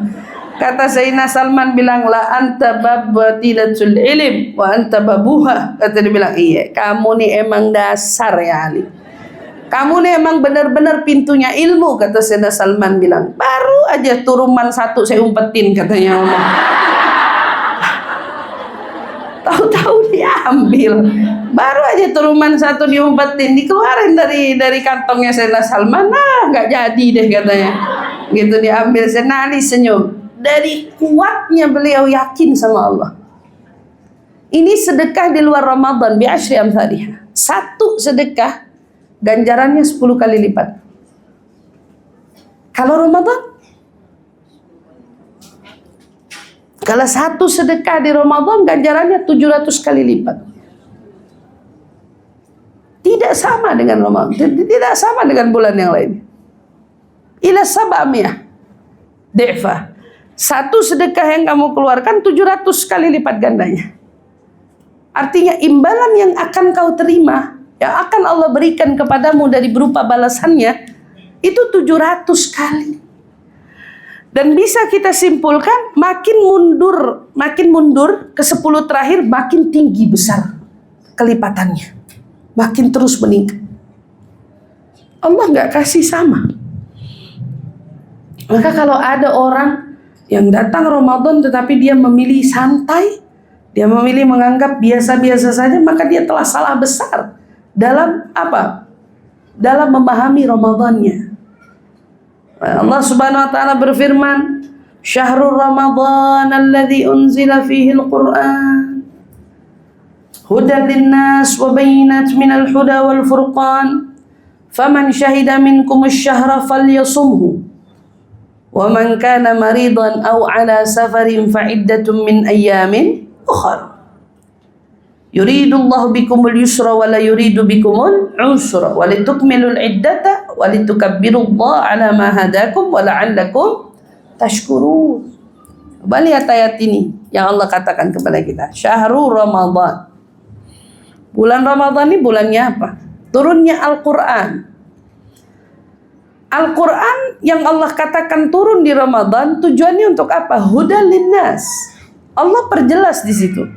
Kata Sayyidina Salman bilang, la anta babbatilatul ilm wa anta babuha. Kata dia bilang, iya, kamu nih emang dasar ya Ali. Kamu nih emang benar-benar pintunya ilmu, kata Sayyidina Salman bilang. Baru aja turuman 1 saya umpetin, katanya Allah. Tahu-tahu diambil. Baru aja turuman 1 diumpetin, dikeluarin dari kantongnya Sayyidina Salman. Nah, nggak jadi deh katanya. Gitu diambil. Sayyidina Ali senyum. Dari kuatnya beliau yakin sama Allah. Ini sedekah di luar Ramadan bi asyri amsalihha. 1 sedekah ganjarannya 10 kali lipat. Kalau Ramadan, kalau 1 sedekah di Ramadan ganjarannya 700 kali lipat. Tidak sama dengan Ramadan, tidak sama dengan bulan yang lain. Ila sab'amiyah di'fah. 1 sedekah yang kamu keluarkan 700 kali lipat gandanya. Artinya imbalan yang akan kau terima, yang akan Allah berikan kepadamu dari berupa balasannya, itu 700 kali. Dan bisa kita simpulkan, makin mundur ke 10 terakhir, makin tinggi besar kelipatannya. Makin terus meningkat. Allah nggak kasih sama. Maka kalau ada orang yang datang Ramadan tetapi dia memilih santai, dia memilih menganggap biasa-biasa saja, maka dia telah salah besar dalam apa? Dalam memahami Ramadannya. Allah Subhanahu wa taala berfirman, "Syahrul Ramadan alladzi unzila fihi al-Qur'an hudan lin-nas wa bayyinat minal huda wal furqan, faman syahida minkum asy-syahra falyasumhu." Wa man kana maridan aw ala safarin fa iddatun min ayyamin ukhra. Yuridullahu bikumul yusra wa la yuridu bikumul usra wa litukmilul iddata wa litukabbirullaha ala ma hadakum wa la'allakum tashkurun. Lihat ayat ini yang Allah katakan kepada kita. Syahrul Ramadan. Bulan Ramadan ini bulannya apa? Turunnya Al-Qur'an. Al-Quran yang Allah katakan turun di Ramadan tujuannya untuk apa? Hudan linnas. Allah perjelas di situ.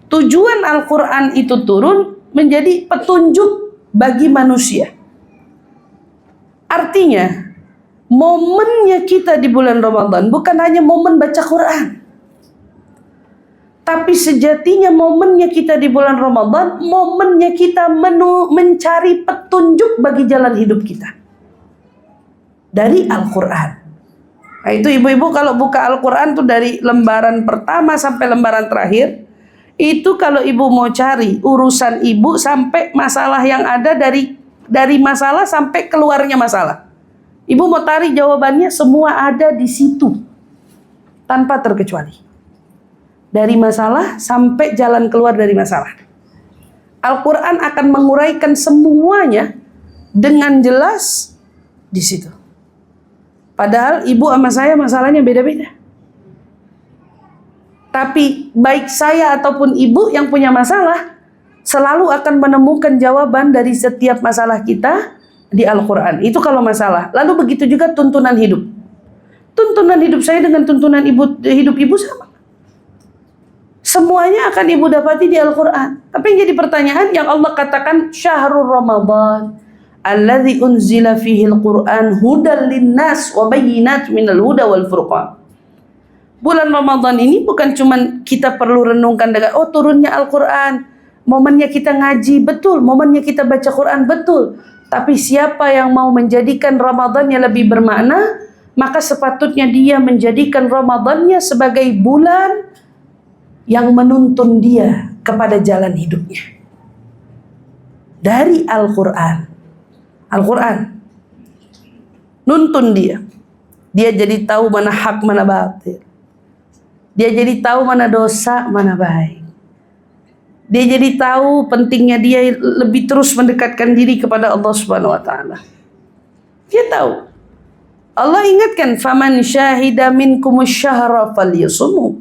Tujuan Al-Quran itu turun menjadi petunjuk bagi manusia. Artinya, momennya kita di bulan Ramadan bukan hanya momen baca Quran. Tapi sejatinya momennya kita di bulan Ramadan, momennya kita mencari petunjuk bagi jalan hidup kita. Dari Al-Quran. Nah, itu ibu-ibu kalau buka Al-Quran tuh dari lembaran pertama sampai lembaran terakhir, itu kalau ibu mau cari urusan ibu sampai masalah yang ada dari masalah sampai keluarnya masalah. Ibu mau cari jawabannya, semua ada di situ. Tanpa terkecuali. Dari masalah sampai jalan keluar dari masalah. Al-Quran akan menguraikan semuanya dengan jelas di situ. Padahal ibu sama saya masalahnya beda-beda. Tapi baik saya ataupun ibu yang punya masalah selalu akan menemukan jawaban dari setiap masalah kita di Al-Quran. Itu kalau masalah. Lalu begitu juga tuntunan hidup. Tuntunan hidup saya dengan tuntunan hidup ibu sama. Semuanya akan ibu dapati di Al-Quran. Tapi yang jadi pertanyaan, yang Allah katakan syahrul Ramadan alladzi unzila fihi al-Quran hudan linnas wa bayyinat minal huda wal furqan. Bulan Ramadan ini bukan cuman kita perlu renungkan dengan turunnya Al-Quran, momennya kita ngaji, betul, momennya kita baca Quran, betul. Tapi siapa yang mau menjadikan Ramadannya lebih bermakna, maka sepatutnya dia menjadikan Ramadannya sebagai bulan yang menuntun dia kepada jalan hidupnya dari Al-Quran. Al-Quran nuntun dia jadi tahu mana hak mana batil, dia jadi tahu mana dosa mana baik, dia jadi tahu pentingnya dia lebih terus mendekatkan diri kepada Allah Subhanahu wa taala. Dia tahu. Allah ingatkan, faman syahida minkumusy syahra falyasumhu.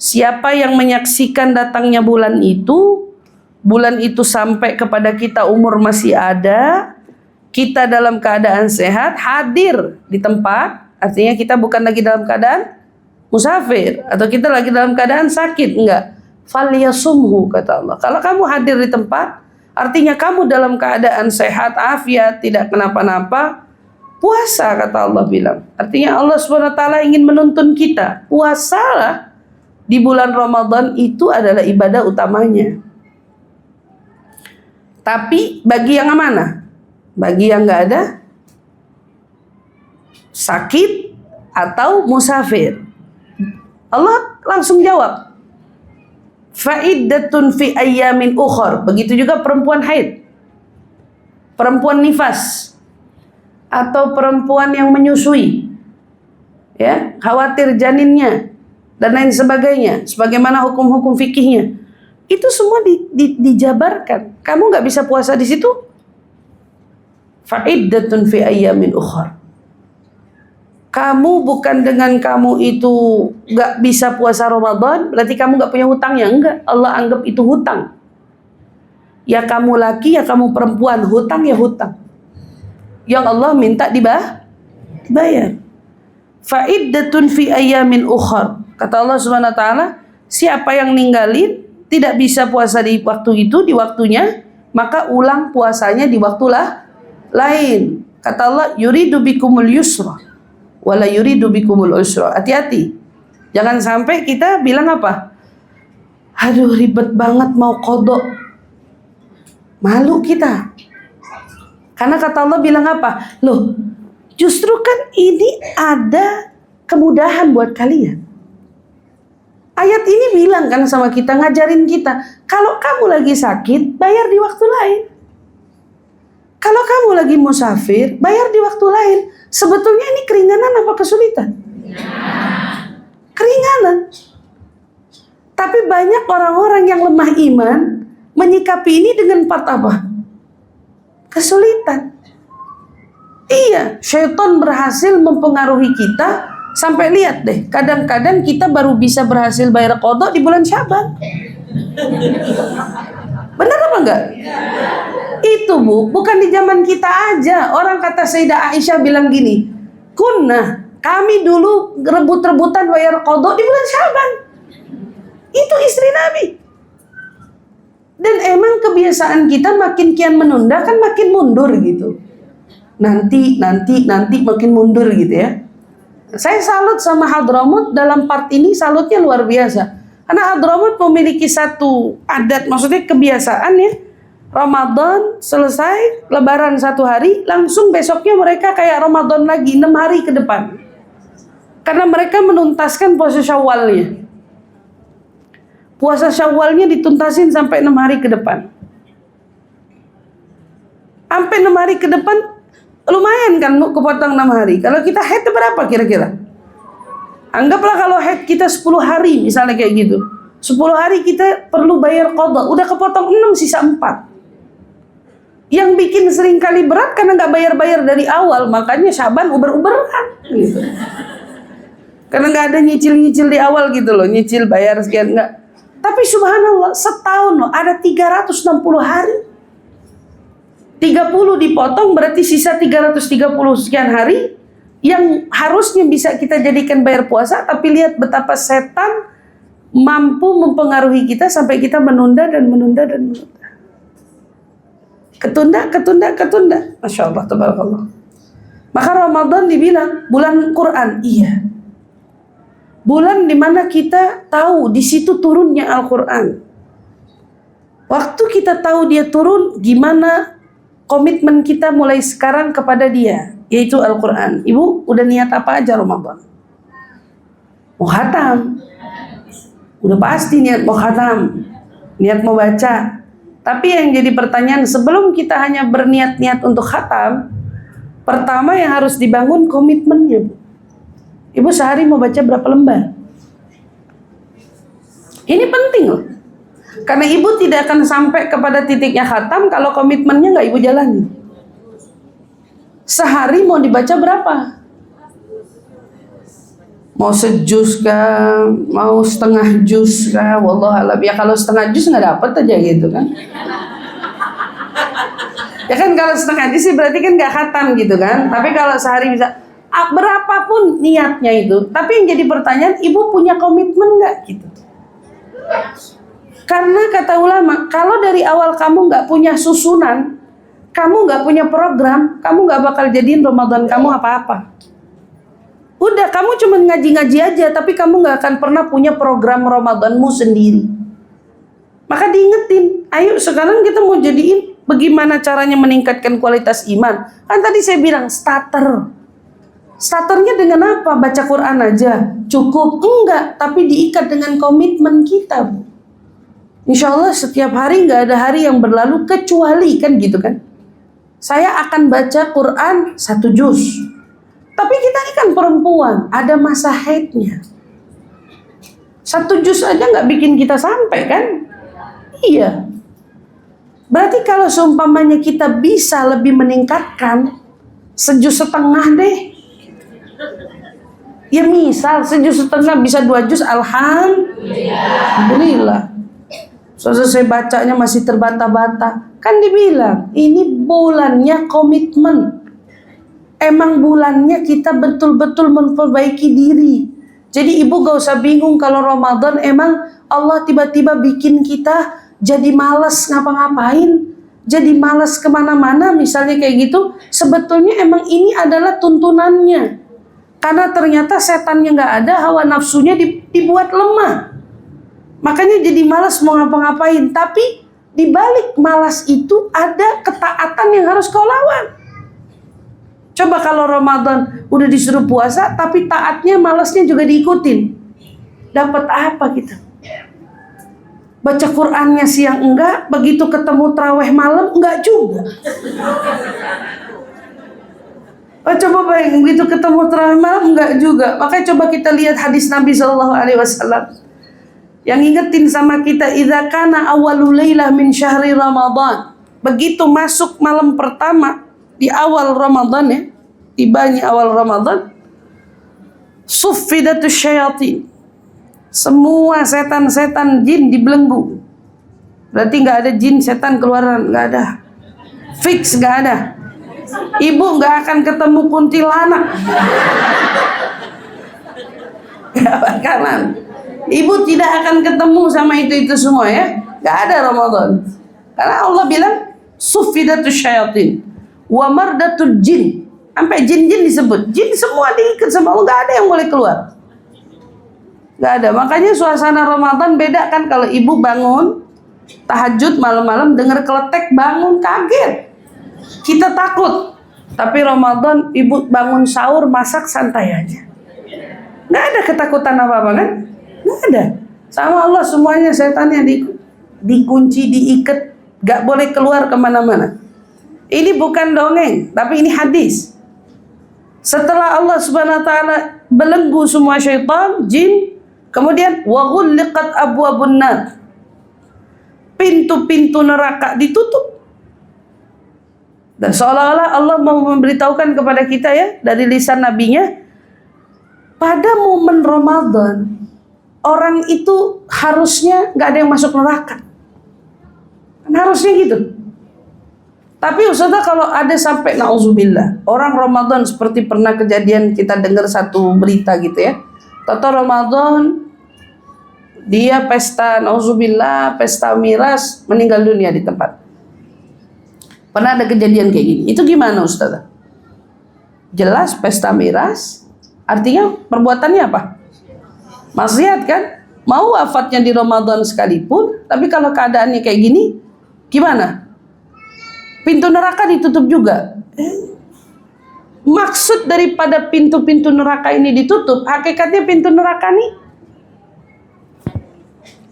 Siapa yang menyaksikan datangnya bulan itu sampai kepada kita umur masih ada, kita dalam keadaan sehat, hadir di tempat, artinya kita bukan lagi dalam keadaan musafir, atau kita lagi dalam keadaan sakit, enggak. Falyasumhu, kata Allah. Kalau kamu hadir di tempat, artinya kamu dalam keadaan sehat, afiat, tidak kenapa-napa, puasa, kata Allah bilang. Artinya Allah SWT ingin menuntun kita, puasalah. Di bulan Ramadan itu adalah ibadah utamanya. Tapi bagi yang mana? Bagi yang nggak ada, sakit atau musafir, Allah langsung jawab, fa'iddatun fi ayyamin ukhar. Begitu juga perempuan haid, perempuan nifas, atau perempuan yang menyusui, ya, khawatir janinnya dan lain sebagainya, sebagaimana hukum-hukum fikihnya, itu semua dijabarkan. Kamu nggak bisa puasa di situ, fa'iddatun fi ayyamin ukhar. Kamu bukan dengan kamu itu nggak bisa puasa Ramadan, berarti kamu nggak punya hutang, ya enggak. Allah anggap itu hutang. Ya kamu laki, ya kamu perempuan, hutang ya hutang. Yang Allah minta dibayar. Fa'iddatun fi ayyamin ukhar. Kata Allah Subhanahu wa taala, siapa yang ninggalin tidak bisa puasa di waktu itu, di waktunya, maka ulang puasanya di waktu lain. Kata Allah, yuridu bikumul yusra wala yuridu bikumul usra. Hati-hati. Jangan sampai kita bilang apa? Aduh, ribet banget mau qadha. Malu kita. Karena kata Allah bilang apa? Loh, justru kan ini ada kemudahan buat kalian. Ayat ini bilang kan sama kita, ngajarin kita, kalau kamu lagi sakit, bayar di waktu lain. Kalau kamu lagi musafir, bayar di waktu lain. Sebetulnya ini keringanan apa kesulitan? Keringanan. Tapi banyak orang-orang yang lemah iman menyikapi ini dengan part apa? Kesulitan. Iya, syaitan berhasil mempengaruhi kita. Sampai lihat deh, kadang-kadang kita baru bisa berhasil bayar qadha di bulan Syaban. Benar apa enggak? Itu bukan di zaman kita aja. Orang kata Sayyidah Aisyah bilang gini, kami dulu rebut-rebutan bayar qadha di bulan Syaban. Itu istri Nabi. Dan emang kebiasaan kita makin kian menunda kan makin mundur gitu. Nanti makin mundur gitu ya. Saya salut sama Hadramut dalam part ini, salutnya luar biasa. Karena Hadramut memiliki satu adat, maksudnya kebiasaan ya. Ramadan selesai, Lebaran 1 hari, langsung besoknya mereka kayak Ramadan lagi 6 hari ke depan. Karena mereka menuntaskan puasa Syawalnya. Puasa Syawalnya dituntasin sampai 6 hari ke depan. Sampai 6 hari ke depan, lumayan kan kepotong 6 hari. Kalau kita head berapa kira-kira? Anggaplah kalau head kita 10 hari misalnya kayak gitu. 10 hari kita perlu bayar qadha. Udah kepotong 6, sisa 4. Yang bikin sering kali berat karena nggak bayar-bayar dari awal. Makanya Syaban uber-uberan gitu. Karena nggak ada nyicil-nyicil di awal gitu loh. Nyicil bayar sekian, nggak. Tapi subhanallah, setahun loh ada 360 hari. 30 dipotong berarti sisa 330 sekian hari yang harusnya bisa kita jadikan bayar puasa, tapi lihat betapa setan mampu mempengaruhi kita sampai kita menunda dan menunda dan menunda. Ketunda. Masya Allah, tabarakallah. Maka Ramadan dibilang bulan Quran. Iya. Bulan dimana kita tahu di situ turunnya Al-Quran. Waktu kita tahu dia turun, gimana komitmen kita mulai sekarang kepada dia, yaitu Al-Quran. Ibu udah niat apa aja Ramadan? Mau khatam. Udah pasti niat mau khatam. Niat mau baca. Tapi yang jadi pertanyaan, sebelum kita hanya berniat-niat untuk khatam, pertama yang harus dibangun komitmennya, Bu. Ibu sehari mau baca berapa lembar? Ini penting loh. Karena ibu tidak akan sampai kepada titiknya khatam kalau komitmennya nggak ibu jalani. Sehari mau dibaca berapa? Mau sejus kah? Mau setengah jus kah? Wallahualam. Ya kalau setengah jus nggak dapat aja gitu kan. Ya kan kalau setengah jus sih berarti kan nggak khatam gitu kan. Tapi kalau sehari bisa berapapun niatnya itu. Tapi yang jadi pertanyaan, ibu punya komitmen nggak gitu? Karena kata ulama, kalau dari awal kamu nggak punya susunan, kamu nggak punya program, kamu nggak bakal jadiin Ramadan kamu apa-apa. Udah, kamu cuma ngaji-ngaji aja, tapi kamu nggak akan pernah punya program Ramadanmu sendiri. Maka diingetin, ayo sekarang kita mau jadiin bagaimana caranya meningkatkan kualitas iman. Kan tadi saya bilang starter. Starternya dengan apa? Baca Quran aja cukup? Enggak, tapi diikat dengan komitmen kita, Bu. Insya Allah setiap hari nggak ada hari yang berlalu kecuali kan gitu kan. Saya akan baca Quran 1 juz. Tapi kita ini kan perempuan, ada masa haidnya. 1 juz aja nggak bikin kita sampai kan? Iya. Berarti kalau seumpamanya kita bisa lebih meningkatkan 1,5 juz deh. Ya misal 1,5 juz bisa 2 juz, alhamdulillah. Selesai bacanya masih terbata-bata. Kan dibilang, ini bulannya komitmen. Emang bulannya kita betul-betul memperbaiki diri. Jadi ibu gak usah bingung kalau Ramadan emang Allah tiba-tiba bikin kita jadi malas ngapa-ngapain. Jadi malas kemana-mana misalnya kayak gitu. Sebetulnya emang ini adalah tuntunannya. Karena ternyata setannya gak ada, hawa nafsunya dibuat lemah. Makanya jadi malas mau ngapa-ngapain. Tapi di balik malas itu ada ketaatan yang harus kau lawan. Coba kalau Ramadan udah disuruh puasa, tapi taatnya malasnya juga diikutin. Dapat apa kita? Baca Qur'annya siang enggak, begitu ketemu tarawih malam enggak juga. Oh, coba bayangin, begitu ketemu tarawih malam enggak juga. Makanya coba kita lihat hadis Nabi SAW. Yang ingetin sama kita, idza kana awwalul lailah min syahri Ramadan. Begitu masuk malam pertama di awal Ramadan ya, tibanya awal Ramadan, suffidatus syayatin. Semua setan-setan jin dibelenggu. Berarti nggak ada jin setan keluaran, nggak ada. Fix nggak ada. Ibu nggak akan ketemu kuntilanak. Nggak bakalan. Ibu tidak akan ketemu sama itu semua ya. Gak ada Ramadan. Karena Allah bilang suffidatus syayatin wa mardatul jin. Sampai jin-jin disebut. Jin semua diikat sama Allah, gak ada yang boleh keluar. Gak ada. Makanya suasana Ramadan beda kan kalau ibu bangun tahajud malam-malam dengar keletek bangun kaget. Kita takut. Tapi Ramadan ibu bangun sahur masak santai aja. Gak ada ketakutan apa-apa kan? Nggak ada. Sama Allah semuanya setannya dikunci, diikat, gak boleh keluar kemana-mana. Ini bukan dongeng, tapi ini hadis. Setelah Allah Subhanahu Wa Taala belenggu semua syaitan, jin, kemudian wa ghulliqat abwabun nar. Pintu-pintu neraka ditutup. Dan seolah-olah Allah mau memberitahukan kepada kita ya dari lisan nabinya, pada momen Ramadan orang itu harusnya nggak ada yang masuk neraka. Kan harusnya gitu. Tapi Ustazah kalau ada sampai na'udzubillah, orang Ramadan seperti pernah kejadian kita dengar satu berita gitu ya. Tahu Ramadan dia pesta, nauzubillah, pesta miras, meninggal dunia di tempat. Pernah ada kejadian kayak gini. Itu gimana Ustazah? Jelas pesta miras, artinya perbuatannya apa? Maksiat kan? Mau wafatnya di Ramadan sekalipun, tapi kalau keadaannya kayak gini, gimana? Pintu neraka ditutup juga. Maksud daripada pintu-pintu neraka ini ditutup, hakikatnya pintu neraka ini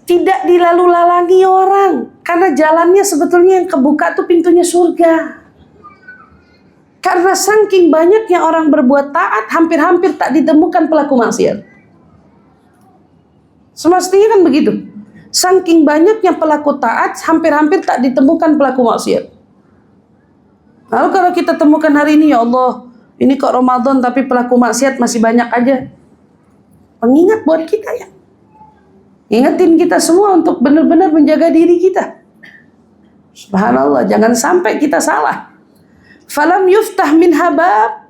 tidak dilalu-lalangi orang, karena jalannya sebetulnya yang kebuka tuh pintunya surga. Karena saking banyaknya orang berbuat taat, hampir-hampir tak ditemukan pelaku maksiat. Semestinya kan begitu. Saking banyaknya pelaku taat, hampir-hampir tak ditemukan pelaku maksiat. Lalu kalau kita temukan hari ini, ya Allah, ini kok Ramadan tapi pelaku maksiat masih banyak aja. Pengingat buat kita ya. Ingetin kita semua untuk benar-benar menjaga diri kita. Subhanallah, jangan sampai kita salah. Falam yuftah min habab.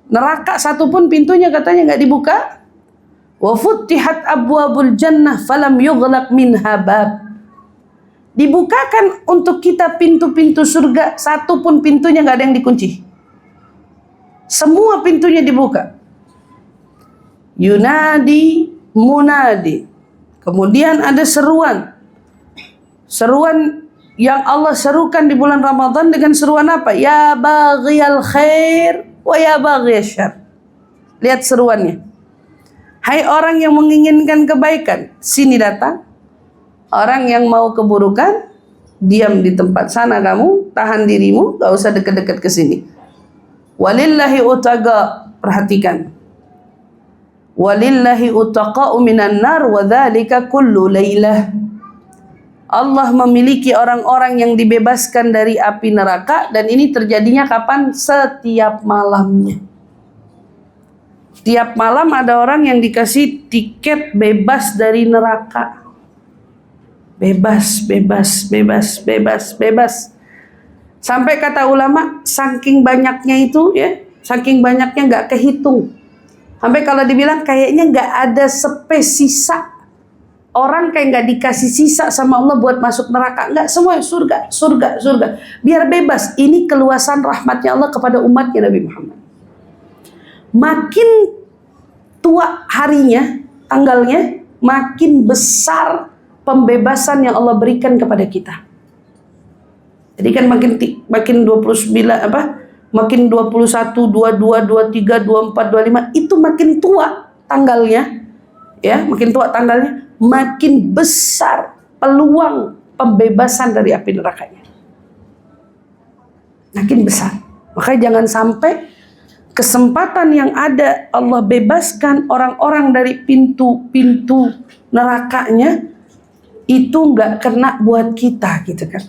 Neraka satupun pintunya katanya nggak dibuka. Wa futtihat abwabul jannah falam yughlaq minha bab. Dibukakan untuk kita pintu-pintu surga, satu pun pintunya nggak ada yang dikunci. Semua pintunya dibuka. Yunadi munadi. Kemudian ada seruan. Seruan yang Allah serukan di bulan Ramadan dengan seruan apa? Ya baghiyal khair wa ya baghiyasy syarr. Lihat seruannya. Hai orang yang menginginkan kebaikan, sini datang. Orang yang mau keburukan, diam di tempat sana kamu, tahan dirimu, gak usah dekat-dekat ke sini. Walillahi utaqa, perhatikan. Walillahi utaqa'u minan nar wa dzalika kullu lailah. Allah memiliki orang-orang yang dibebaskan dari api neraka, dan ini terjadinya kapan? Setiap malamnya. Tiap malam ada orang yang dikasih tiket bebas dari neraka. Bebas, bebas, bebas, bebas, bebas. Sampai kata ulama, saking banyaknya itu ya, saking banyaknya nggak kehitung. Sampai kalau dibilang kayaknya nggak ada sisa. Orang kayak nggak dikasih sisa sama Allah buat masuk neraka. Nggak, semua surga, surga, surga. Biar bebas. Ini keluasan rahmatnya Allah kepada umatnya Nabi Muhammad. Makin tua harinya, tanggalnya, makin besar pembebasan yang Allah berikan kepada kita. Jadi kan makin 29 makin 21, 22, 23, 24, 25 itu makin tua tanggalnya. Ya, makin tua tanggalnya, makin besar peluang pembebasan dari api nerakanya. Makin besar. Makanya jangan sampai kesempatan yang ada Allah bebaskan orang-orang dari pintu-pintu nerakanya itu nggak kena buat kita gitu kan.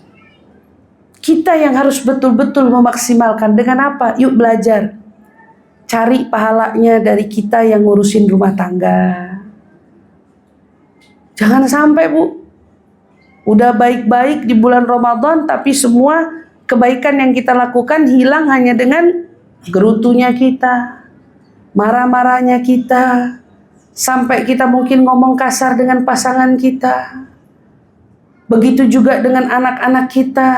Kita yang harus betul-betul memaksimalkan. Dengan apa? Yuk belajar. Cari pahalanya dari kita yang ngurusin rumah tangga. Jangan sampai Bu, udah baik-baik di bulan Ramadan tapi semua kebaikan yang kita lakukan hilang hanya dengan gerutunya kita, marah-marahnya kita, sampai kita mungkin ngomong kasar dengan pasangan kita. Begitu juga dengan anak-anak kita,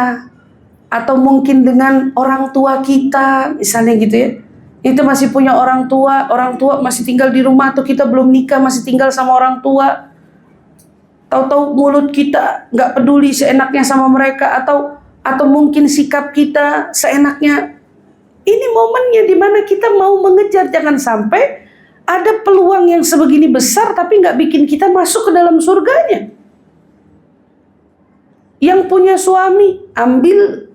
atau mungkin dengan orang tua kita, misalnya gitu ya. Itu masih punya orang tua masih tinggal di rumah, atau kita belum nikah masih tinggal sama orang tua. Tahu-tahu mulut kita nggak peduli seenaknya sama mereka, atau mungkin sikap kita seenaknya. Ini momennya dimana kita mau mengejar, jangan sampai ada peluang yang sebegini besar tapi nggak bikin kita masuk ke dalam surganya. Yang punya suami, ambil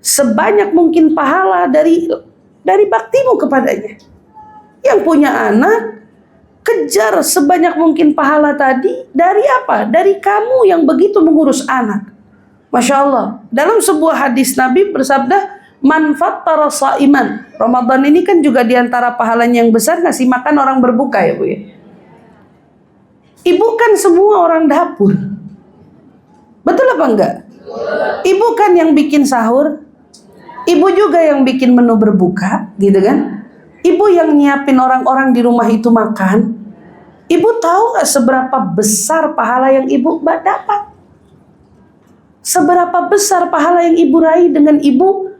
sebanyak mungkin pahala dari baktimu kepadanya. Yang punya anak, kejar sebanyak mungkin pahala tadi dari apa? Dari kamu yang begitu mengurus anak. Masya Allah. Dalam sebuah hadis Nabi bersabda, man fattara shaiman. Ramadan ini kan juga diantara pahalanya yang besar ngasih makan orang berbuka ya Bu ya. Ibu kan semua orang dapur. Betul apa enggak? Ibu kan yang bikin sahur. Ibu juga yang bikin menu berbuka, gitu kan? Ibu yang nyiapin orang-orang di rumah itu makan. Ibu tahu gak seberapa besar pahala yang ibu dapat? Seberapa besar pahala yang ibu raih dengan ibu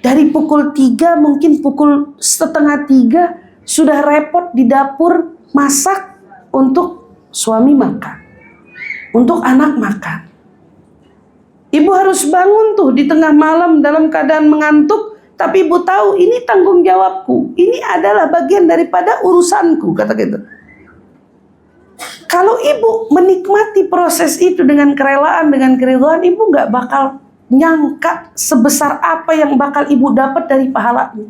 dari pukul 3 mungkin pukul setengah 3 sudah repot di dapur masak untuk suami makan, untuk anak makan. Ibu harus bangun tuh di tengah malam dalam keadaan mengantuk, tapi ibu tahu ini tanggung jawabku, ini adalah bagian daripada urusanku, kata gitu. Kalau ibu menikmati proses itu dengan kerelaan, dengan keridhaan, ibu gak bakal nyangka sebesar apa yang bakal ibu dapat dari pahalanya.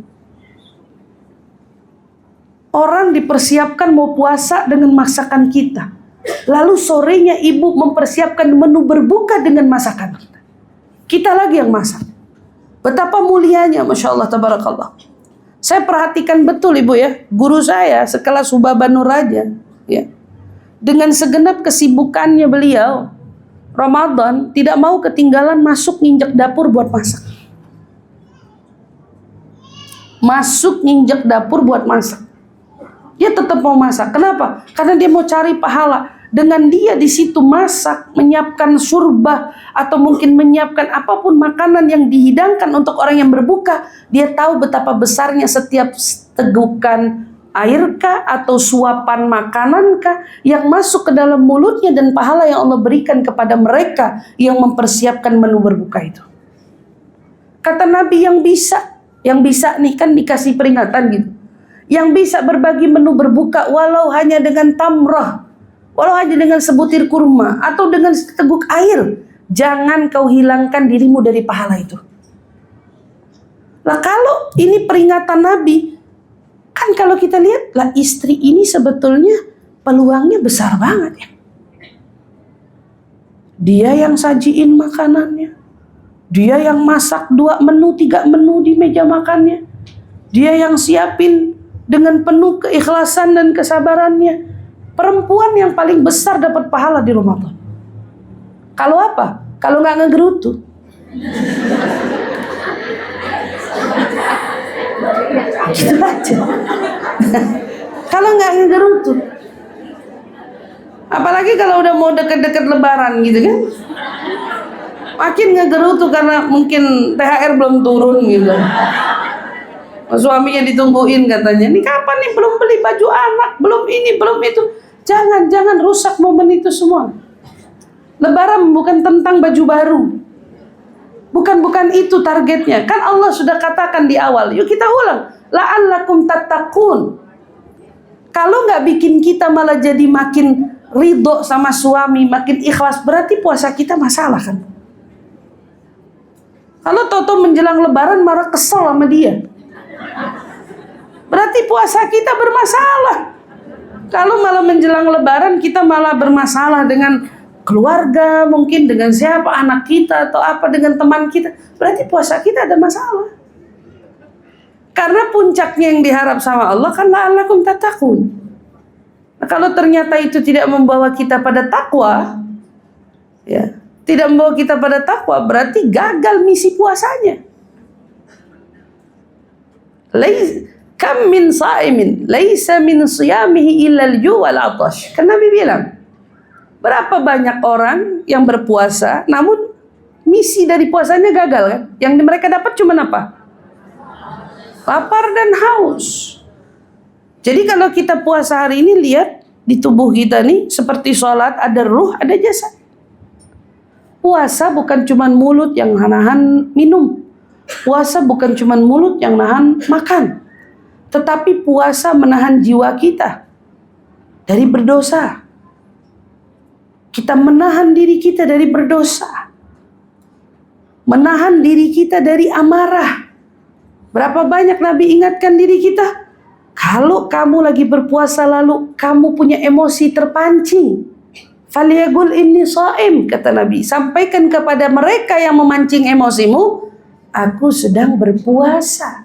Orang dipersiapkan mau puasa dengan masakan kita, lalu sorenya ibu mempersiapkan menu berbuka dengan masakan kita. Kita lagi yang masak. Betapa mulianya, Masya Allah, Tabarakallah. Saya perhatikan betul ibu ya, guru saya sekelas Subaba Nur Raja, ya, dengan segenap kesibukannya beliau, Ramadan tidak mau ketinggalan masuk nginjek dapur buat masak. Masuk nginjek dapur buat masak. Dia tetap mau masak. Kenapa? Karena dia mau cari pahala. Dengan dia di situ masak, menyiapkan syurbah atau mungkin menyiapkan apapun makanan yang dihidangkan untuk orang yang berbuka, dia tahu betapa besarnya setiap tegukan airkah atau suapan makanankah yang masuk ke dalam mulutnya dan pahala yang Allah berikan kepada mereka yang mempersiapkan menu berbuka itu. Kata Nabi, yang bisa nih kan dikasih peringatan gitu, yang bisa berbagi menu berbuka walau hanya dengan tamrah, walau hanya dengan sebutir kurma atau dengan seteguk air, jangan kau hilangkan dirimu dari pahala itu. Nah kalau ini peringatan Nabi, kan kalau kita lihat lah, istri ini sebetulnya peluangnya besar banget ya. Dia yang sajiin makanannya, dia yang masak 2 menu 3 menu di meja makannya, dia yang siapin dengan penuh keikhlasan dan kesabarannya. Perempuan yang paling besar dapat pahala di Ramadan. Kalau apa? Kalau nggak ngegerutu. Gitu aja. Kalau nggak ngegerutu. Apalagi kalau udah mau deket-deket lebaran gitu kan. Makin ngegerutu karena mungkin THR belum turun gitu. Suaminya ditungguin katanya, "Ini kapan nih, belum beli baju anak, belum ini, belum itu." Jangan rusak momen itu semua. Lebaran bukan tentang baju baru. Bukan itu targetnya. Kan Allah sudah katakan di awal. Yuk kita ulang. La'allakum tattaqun. Kalau nggak bikin kita malah jadi makin ridho sama suami, makin ikhlas, berarti puasa kita masalah kan. Kalau Toto menjelang lebaran marah kesel sama dia, berarti puasa kita bermasalah. Kalau malah menjelang lebaran kita malah bermasalah dengan keluarga, mungkin dengan siapa, anak kita atau apa, dengan teman kita, berarti puasa kita ada masalah. Karena puncaknya yang diharap sama Allah kan la'allakum tattaqun. Nah, kalau ternyata itu tidak membawa kita pada takwa, ya, tidak membawa kita pada takwa, berarti gagal misi puasanya. Kam min sa'imin laisa min siyamihi illa al-ju' wal 'atash. Kan Nabi bilang, berapa banyak orang yang berpuasa namun misi dari puasanya gagal kan? Yang mereka dapat cuma apa? Lapar dan haus. Jadi kalau kita puasa hari ini, lihat di tubuh kita nih seperti sholat, ada ruh, ada jasad. Puasa bukan cuma mulut yang nahan minum. Puasa bukan cuma mulut yang nahan makan. Tetapi puasa menahan jiwa kita dari berdosa. Kita menahan diri kita dari berdosa. Menahan diri kita dari amarah. Berapa banyak Nabi ingatkan diri kita? Kalau kamu lagi berpuasa lalu kamu punya emosi terpancing, falyaqul inni shaim, kata Nabi. Sampaikan kepada mereka yang memancing emosimu, aku sedang berpuasa.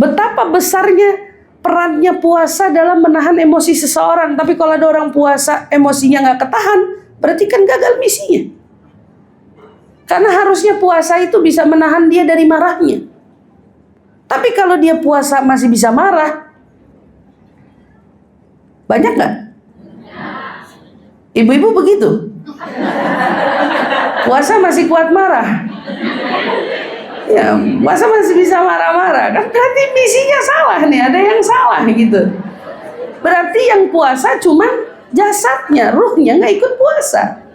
Betapa besarnya perannya puasa dalam menahan emosi seseorang. Tapi kalau ada orang puasa emosinya nggak ketahan, berarti kan gagal misinya. Karena harusnya puasa itu bisa menahan dia dari marahnya. Tapi kalau dia puasa masih bisa marah, Banyak nggak? Ibu-ibu begitu? Puasa masih kuat marah? Ya, puasa masih bisa marah-marah? Kan berarti misinya salah nih, ada yang salah gitu. Berarti yang puasa cuman jasadnya, ruhnya nggak ikut puasa.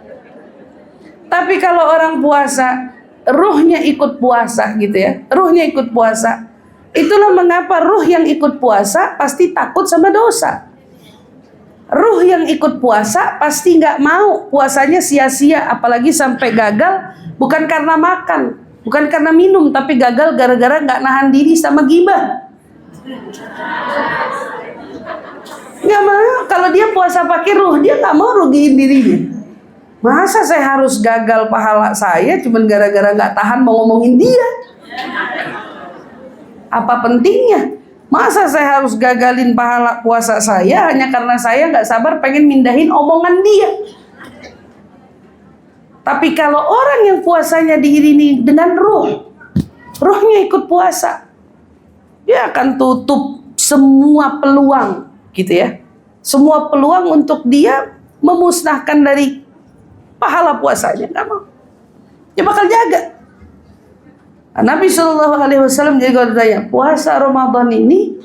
Tapi kalau orang puasa, ruhnya ikut puasa gitu ya, ruhnya ikut puasa. Itulah mengapa ruh yang ikut puasa pasti takut sama dosa. Ruh yang ikut puasa pasti nggak mau puasanya sia-sia, apalagi sampai gagal, bukan karena makan, bukan karena minum, tapi gagal gara-gara nggak nahan diri sama gibah. Nggak mau. Kalau dia puasa pakai ruh, dia nggak mau rugiin dirinya. Masa saya harus gagal pahala saya cuman gara-gara nggak tahan mau ngomongin dia? Apa pentingnya? Masa saya harus gagalin pahala puasa saya hanya karena saya nggak sabar pengen mindahin omongan dia? Tapi kalau orang yang puasanya diiringi dengan ruh, ruhnya ikut puasa, dia akan tutup semua peluang, gitu ya. Semua peluang untuk dia memusnahkan dari pahala puasanya, nggak mau. Dia bakal jaga. Nabi SAW jadi kalau ditanya, puasa Ramadan ini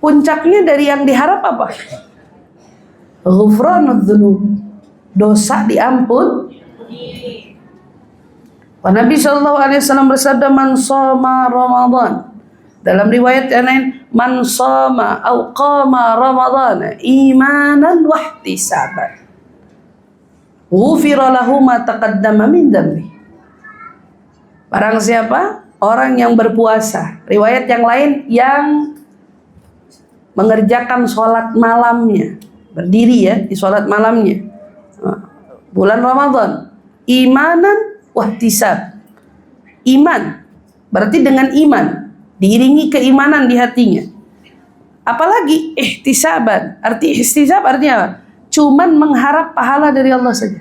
puncaknya dari yang diharap apa? Ghufranud dzunub, dosa diampun. Nabi SAW bersabda, man shoma Ramadan. Dalam riwayat yang lain, man shoma au qama Ramadan imanan wa ihtisaban, ghufira lahu ma taqaddama min dhanbi. Barang siapa orang yang berpuasa, riwayat yang lain, yang mengerjakan sholat malamnya, berdiri ya di sholat malamnya, bulan Ramadan, imanan wahtisab. Iman berarti dengan iman, diiringi keimanan di hatinya. Apalagi ihtisaban, arti ihtisab artinya apa? Cuman mengharap pahala dari Allah saja.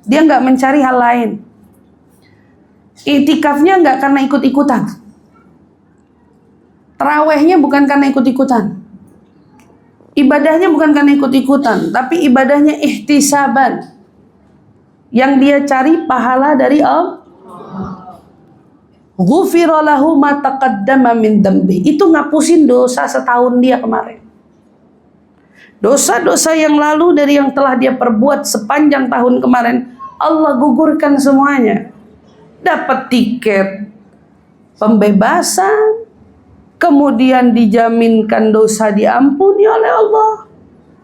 Dia nggak mencari hal lain. Iktikafnya nggak karena ikut-ikutan. Tarawehnya bukan karena ikut-ikutan. Ibadahnya bukan karena ikut-ikutan, tapi ibadahnya ihtisaban. Yang dia cari pahala dari Allah. Ghufira lahu ma taqaddama min dhanbi. Itu ngapusin dosa setahun dia kemarin. Dosa-dosa yang lalu dari yang telah dia perbuat sepanjang tahun kemarin, Allah gugurkan semuanya. Dapat tiket pembebasan, kemudian dijaminkan dosa diampuni oleh Allah,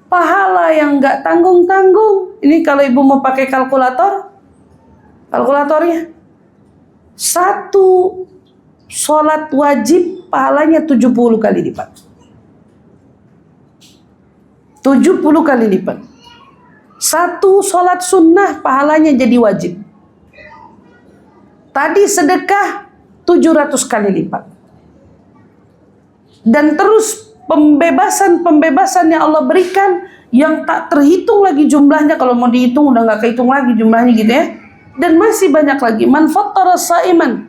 pahala yang nggak tanggung-tanggung. Ini kalau ibu mau pakai kalkulatornya, satu sholat wajib pahalanya 70 kali lipat. 70 kali lipat. Satu sholat sunnah pahalanya jadi wajib. Tadi sedekah 700 kali lipat. Dan terus pembebasan yang Allah berikan yang tak terhitung lagi jumlahnya. Kalau mau dihitung udah gak kehitung lagi jumlahnya gitu ya. Dan masih banyak lagi. Man fattara sa'iman,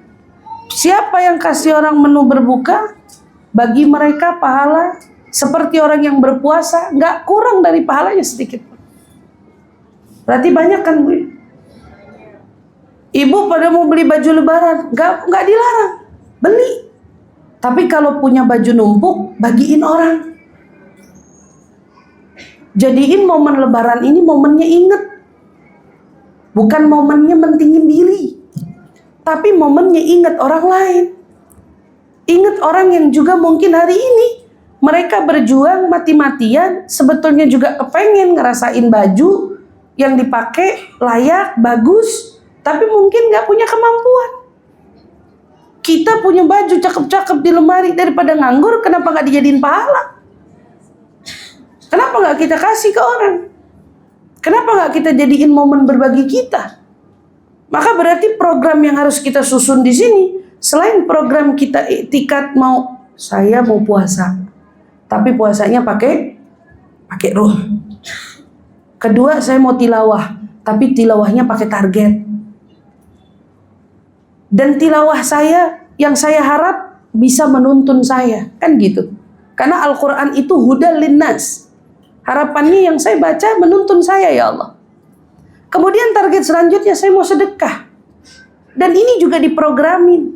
siapa yang kasih orang menu berbuka, bagi mereka pahala seperti orang yang berpuasa, gak kurang dari pahalanya sedikit. Berarti banyak kan Bu? Ibu pada mau beli baju lebaran, nggak dilarang, beli. Tapi kalau punya baju numpuk, bagiin orang. Jadiin momen lebaran ini momennya inget. Bukan momennya mentingin diri, tapi momennya inget orang lain. Inget orang yang juga mungkin hari ini mereka berjuang mati-matian, sebetulnya juga kepengen ngerasain baju yang dipakai layak, bagus, tapi mungkin gak punya kemampuan. Kita punya baju cakep-cakep di lemari, daripada nganggur, kenapa gak dijadiin pahala? Kenapa gak kita kasih ke orang? Kenapa gak kita jadiin momen berbagi kita? Maka berarti program yang harus kita susun di sini, selain program kita iktikad saya mau puasa, tapi puasanya pakai ruh. Kedua, saya mau tilawah, tapi tilawahnya pakai target. Dan tilawah saya yang saya harap bisa menuntun saya, kan gitu. Karena Al-Quran itu hudal linnas. Harapannya yang saya baca menuntun saya ya Allah. Kemudian target selanjutnya saya mau sedekah. Dan ini juga diprogramin.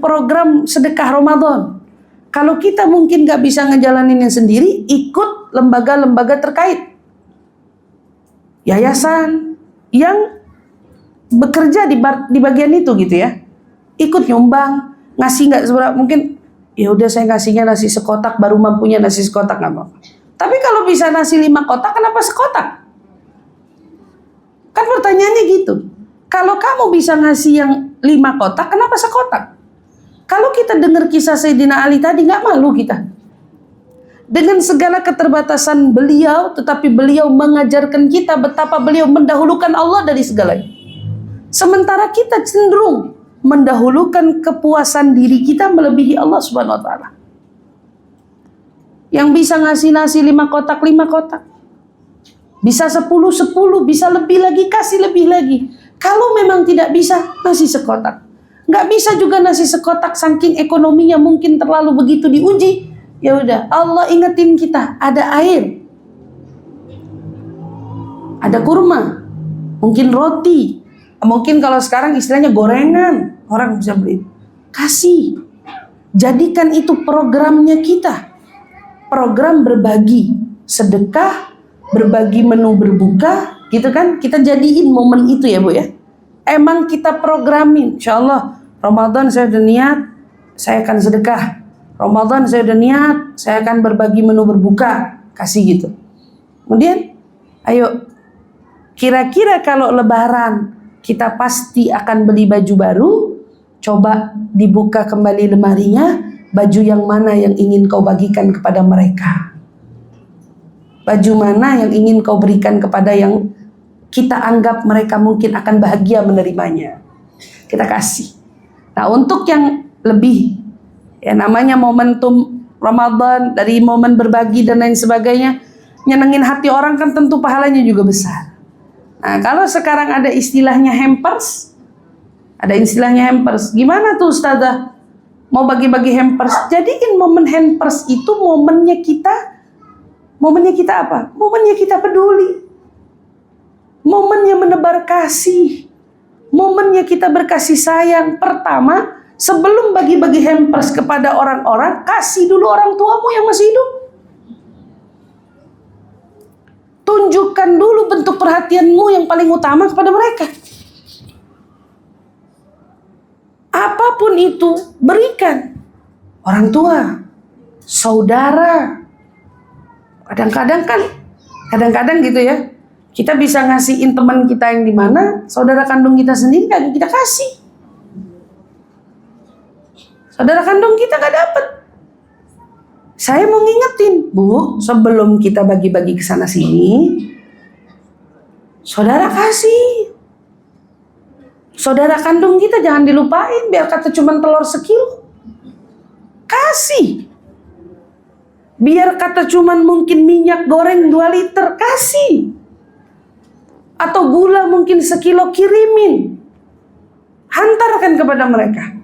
Program sedekah Ramadan. Kalau kita mungkin gak bisa ngejalaninnya sendiri, ikut lembaga-lembaga terkait. Yayasan yang bekerja di bagian itu gitu ya. Ikut nyumbang, ngasih gak seberapa, mungkin ya udah saya ngasihnya nasi sekotak, baru mampunya nasi sekotak gak apa-apa. Tapi kalau bisa nasi 5 kotak, kenapa sekotak? Kan pertanyaannya gitu. Kalau kamu bisa ngasih yang 5 kotak, kenapa sekotak? Kalau kita dengar kisah Sayyidina Ali tadi, gak malu kita. Dengan segala keterbatasan beliau, tetapi beliau mengajarkan kita betapa beliau mendahulukan Allah dari segalanya. Sementara kita cenderung mendahulukan kepuasan diri kita melebihi Allah Subhanahu wa taala. Yang bisa ngasih nasi 5 kotak, 5 kotak. Bisa 10, 10, bisa lebih lagi, kasih lebih lagi. Kalau memang tidak bisa, nasi sekotak. Nggak bisa juga nasi sekotak, saking ekonominya mungkin terlalu begitu diuji. Ya udah, Allah ingetin kita, ada air. Ada kurma. Mungkin roti. Mungkin kalau sekarang istilahnya gorengan. Orang bisa beli. Kasih. Jadikan itu programnya kita. Program berbagi sedekah, berbagi menu berbuka, gitu kan? Kita jadiin momen itu ya Bu ya. Emang kita programin, insya Allah Ramadan saya udah niat, saya akan sedekah. Ramadan saya udah niat, saya akan berbagi menu berbuka, kasih gitu. Kemudian, ayo, kira-kira kalau Lebaran kita pasti akan beli baju baru, coba dibuka kembali lemarinya. Baju yang mana yang ingin kau bagikan kepada mereka? Baju mana yang ingin kau berikan kepada yang kita anggap mereka mungkin akan bahagia menerimanya? Kita kasih. Nah, untuk yang lebih, ya namanya momentum Ramadan, dari momen berbagi dan lain sebagainya, nyenengin hati orang kan tentu pahalanya juga besar. Nah, kalau sekarang ada istilahnya hampers, gimana tuh Ustazah? Mau bagi-bagi hampers, jadiin momen hampers itu momennya kita apa? Momennya kita peduli, momennya menebar kasih, momennya kita berkasih sayang. Pertama, sebelum bagi-bagi hampers kepada orang-orang, kasih dulu orang tuamu yang masih hidup. Tunjukkan dulu bentuk perhatianmu yang paling utama kepada mereka. Apapun itu, berikan. Orang tua, saudara. Kadang-kadang gitu ya. Kita bisa ngasihin teman kita yang di mana, saudara kandung kita sendiri gak kita kasih. Saudara kandung kita gak dapet. Saya mau ngingetin, Bu, sebelum kita bagi-bagi ke sana sini, saudara kasih. Saudara kandung kita jangan dilupain, biar kata cuman telur sekilo. Kasih. Biar kata cuman mungkin minyak goreng 2 liter, kasih. Atau gula mungkin sekilo, kirimin. Hantarkan kepada mereka.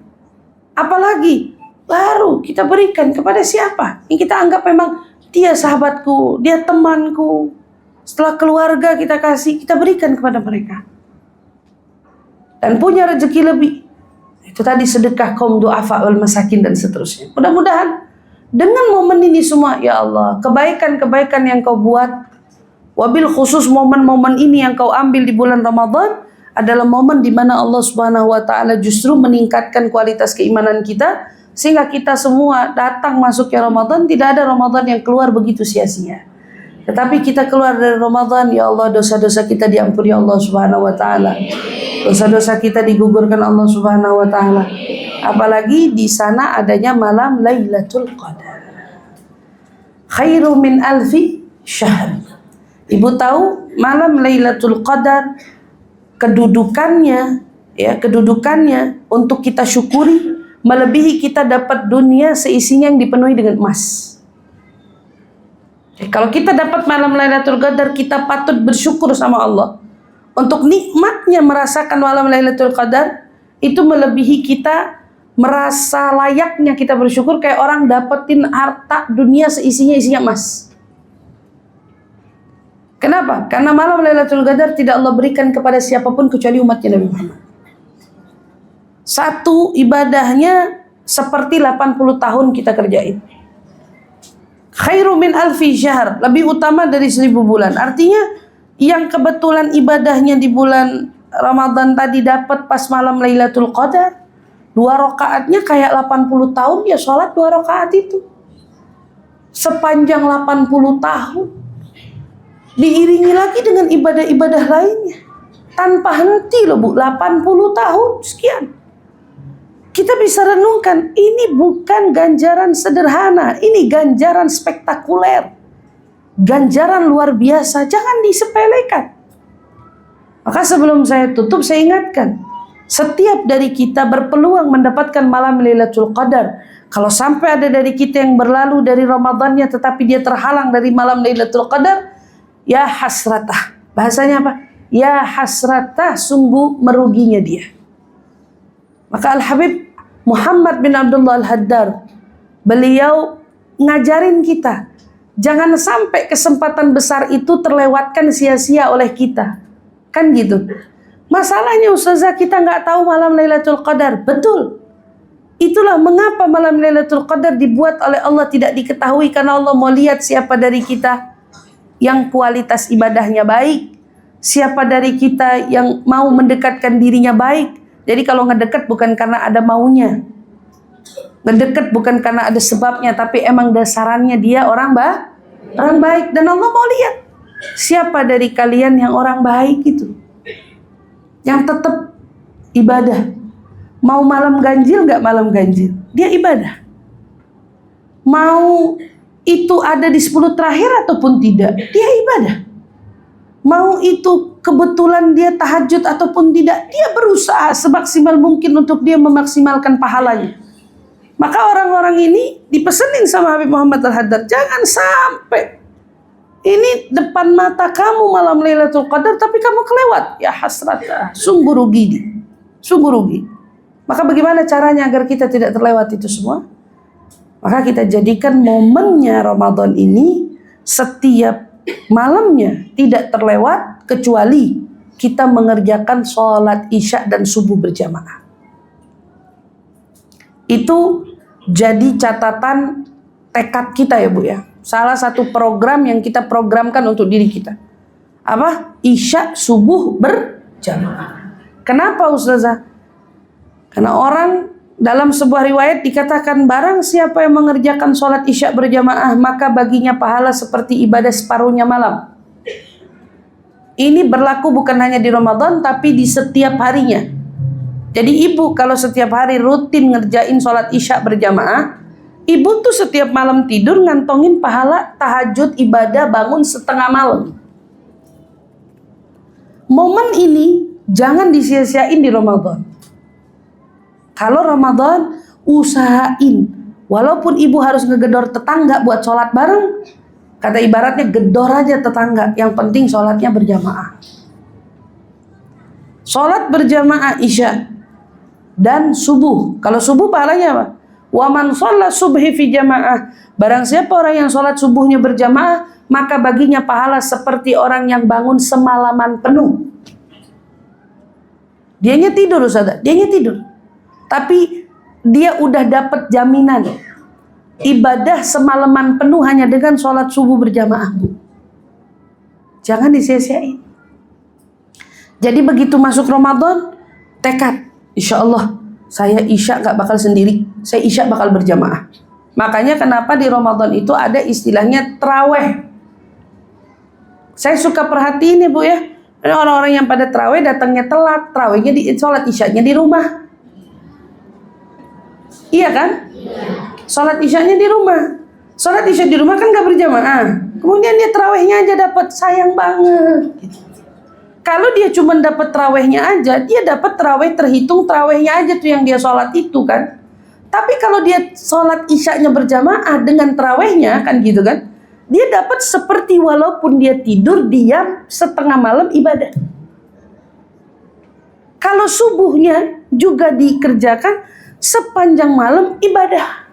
Apalagi baru kita berikan kepada siapa yang kita anggap memang dia sahabatku, dia temanku. Setelah keluarga kita kasih, kita berikan kepada mereka. Dan punya rezeki lebih. Itu tadi sedekah kaum du'afa wal masakin dan seterusnya. Mudah-mudahan dengan momen ini semua, ya Allah, kebaikan-kebaikan yang kau buat, wabil khusus momen-momen ini yang kau ambil di bulan Ramadan, adalah momen di mana Allah Subhanahu wa taala justru meningkatkan kualitas keimanan kita, sehingga kita semua datang masuknya Ramadan, tidak ada Ramadan yang keluar begitu sia-sia. Tetapi kita keluar dari Ramadan, ya Allah, dosa-dosa kita diampuni Allah Subhanahu wa taala. Dosa-dosa kita digugurkan Allah Subhanahu wa taala. Apalagi di sana adanya malam Lailatul Qadar. Khairu min alfi syahr. Ibu tahu malam Lailatul Qadar kedudukannya untuk kita syukuri melebihi kita dapat dunia seisinya yang dipenuhi dengan emas. Kalau kita dapat malam Lailatul Qadar, kita patut bersyukur sama Allah. Untuk nikmatnya merasakan malam Lailatul Qadar, itu melebihi kita merasa layaknya kita bersyukur kayak orang dapetin harta dunia isinya emas. Kenapa? Karena malam Lailatul Qadar tidak Allah berikan kepada siapapun kecuali umatnya Nabi Muhammad. Satu ibadahnya seperti 80 tahun kita kerjain. Khairu min alfi syahr, lebih utama dari 1000 bulan. Artinya yang kebetulan ibadahnya di bulan Ramadan tadi dapat pas malam Lailatul Qadar, 2 rakaatnya kayak 80 tahun dia sholat 2 rakaat itu. Sepanjang 80 tahun. Diiringi lagi dengan ibadah-ibadah lainnya. Tanpa henti loh Bu, 80 tahun sekian. Kita bisa renungkan, ini bukan ganjaran sederhana, ini ganjaran spektakuler. Ganjaran luar biasa, jangan disepelekan. Maka sebelum saya tutup, saya ingatkan, setiap dari kita berpeluang mendapatkan malam Lailatul Qadar. Kalau sampai ada dari kita yang berlalu dari Ramadannya tetapi dia terhalang dari malam Lailatul Qadar, ya hasratah. Bahasanya apa? Ya hasratah, sungguh meruginya dia. Maka Al-Habib Muhammad bin Abdullah Al-Haddad, beliau ngajarin kita, jangan sampai kesempatan besar itu terlewatkan sia-sia oleh kita. Kan gitu. Masalahnya Ustazah, kita nggak tahu malam Lailatul Qadar. Betul. Itulah mengapa malam Lailatul Qadar dibuat oleh Allah tidak diketahui, karena Allah mau lihat siapa dari kita yang kualitas ibadahnya baik, siapa dari kita yang mau mendekatkan dirinya baik. Jadi kalau ngedekat bukan karena ada maunya, ngedekat bukan karena ada sebabnya, tapi emang dasarannya dia orang baik. Dan Allah mau lihat siapa dari kalian yang orang baik itu, yang tetap ibadah. Mau malam ganjil nggak malam ganjil, dia ibadah. Mau itu ada di 10 terakhir ataupun tidak, dia ibadah. Mau itu kebetulan dia tahajud ataupun tidak, dia berusaha semaksimal mungkin untuk dia memaksimalkan pahalanya. Maka orang-orang ini dipesenin sama Habib Muhammad Al-Haddad, jangan sampai ini depan mata kamu malam Lailatul Qadar tapi kamu kelewat. Ya hasratah, sungguh rugi. Sungguh rugi. Maka bagaimana caranya agar kita tidak terlewat itu semua? Maka kita jadikan momennya Ramadan ini setiap malamnya tidak terlewat kecuali kita mengerjakan sholat isya dan subuh berjamaah. Itu jadi catatan tekad kita ya Bu ya. Salah satu program yang kita programkan untuk diri kita. Apa? Isya subuh berjamaah. Kenapa Ustazah? Karena orang dalam sebuah riwayat dikatakan, barang siapa yang mengerjakan sholat isya berjamaah maka baginya pahala seperti ibadah separuhnya malam. Ini berlaku bukan hanya di Ramadan tapi di setiap harinya. Jadi ibu kalau setiap hari rutin ngerjain sholat isya berjamaah, ibu tuh setiap malam tidur ngantongin pahala tahajud ibadah bangun setengah malam. Momen ini jangan disia-siain di Ramadan. Kalau Ramadan, usahain. Walaupun ibu harus ngegedor tetangga buat sholat bareng, kata ibaratnya gedor aja tetangga. Yang penting sholatnya berjamaah. Sholat berjamaah isya dan subuh. Kalau subuh pahalanya apa? Wa man shalla subhi fi jamaah. Barang siapa orang yang sholat subuhnya berjamaah, maka baginya pahala seperti orang yang bangun semalaman penuh. Dianya tidur Ustaz, dianya tidur. Tapi dia udah dapat jaminan ibadah semalaman penuh hanya dengan sholat subuh berjamaah Bu. Jangan disia-siain. Jadi begitu masuk Ramadan, tekad, insya Allah saya isya gak bakal sendiri, saya isya bakal berjamaah. Makanya kenapa di Ramadan itu ada istilahnya terawih. Saya suka perhatiin ya Bu ya, orang-orang yang pada terawih datangnya telat, terawihnya di sholat isyanya di rumah. Iya kan? Sholat isyanya di rumah. Sholat isya di rumah kan gak berjamaah. Kemudian dia terawihnya aja dapat, sayang banget. Kalau dia cuma dapat terawihnya aja, dia dapat terawih terhitung terawihnya aja tuh yang dia sholat itu kan. Tapi kalau dia sholat isyanya berjamaah dengan terawihnya kan gitu kan, dia dapat seperti walaupun dia tidur diam setengah malam ibadah. Kalau subuhnya juga dikerjakan sepanjang malam ibadah.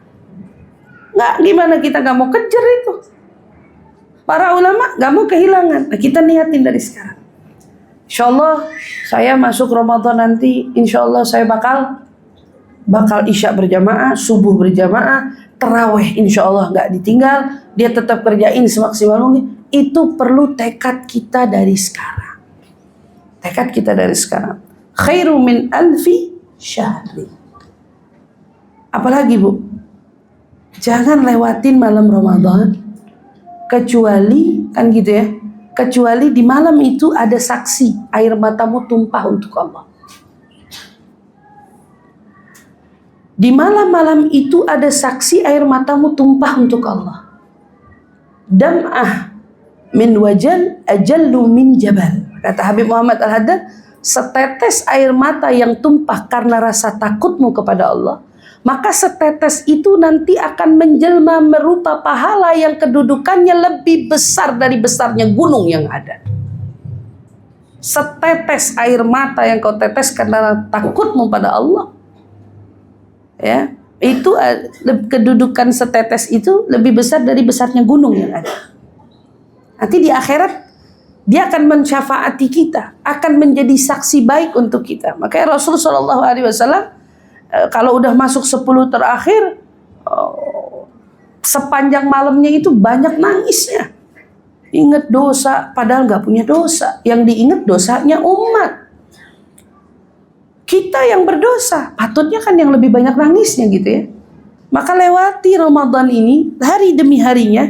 Nggak, gimana kita nggak mau kejar itu? Para ulama nggak mau kehilangan. Nah, kita niatin dari sekarang. Insya Allah saya masuk Ramadan nanti, insya Allah saya bakal isya berjamaah, subuh berjamaah, taraweh insya Allah nggak ditinggal. Dia tetap kerjain semaksimal mungkin. Itu perlu tekad kita dari sekarang. Tekad kita dari sekarang. Khairu min alfi syahri. Apalagi Bu, jangan lewatin malam Ramadan kecuali, kan gitu ya, kecuali di malam itu ada saksi air matamu tumpah untuk Allah. Di malam-malam itu ada saksi air matamu tumpah untuk Allah. Dam'ah min wajal ajallu min jabal. Kata Habib Muhammad Al-Haddad, setetes air mata yang tumpah karena rasa takutmu kepada Allah, maka setetes itu nanti akan menjelma merupa pahala yang kedudukannya lebih besar dari besarnya gunung yang ada. Setetes air mata yang kau tetes karena takutmu pada Allah, ya, itu kedudukan setetes itu lebih besar dari besarnya gunung yang ada. Nanti di akhirat dia akan mensyafaati kita, akan menjadi saksi baik untuk kita. Makanya Rasulullah SAW kalau udah masuk 10 terakhir, sepanjang malamnya itu banyak nangisnya. Ingat dosa, padahal nggak punya dosa. Yang diingat dosanya umat. Kita yang berdosa, patutnya kan yang lebih banyak nangisnya gitu ya. Maka lewati Ramadan ini hari demi harinya,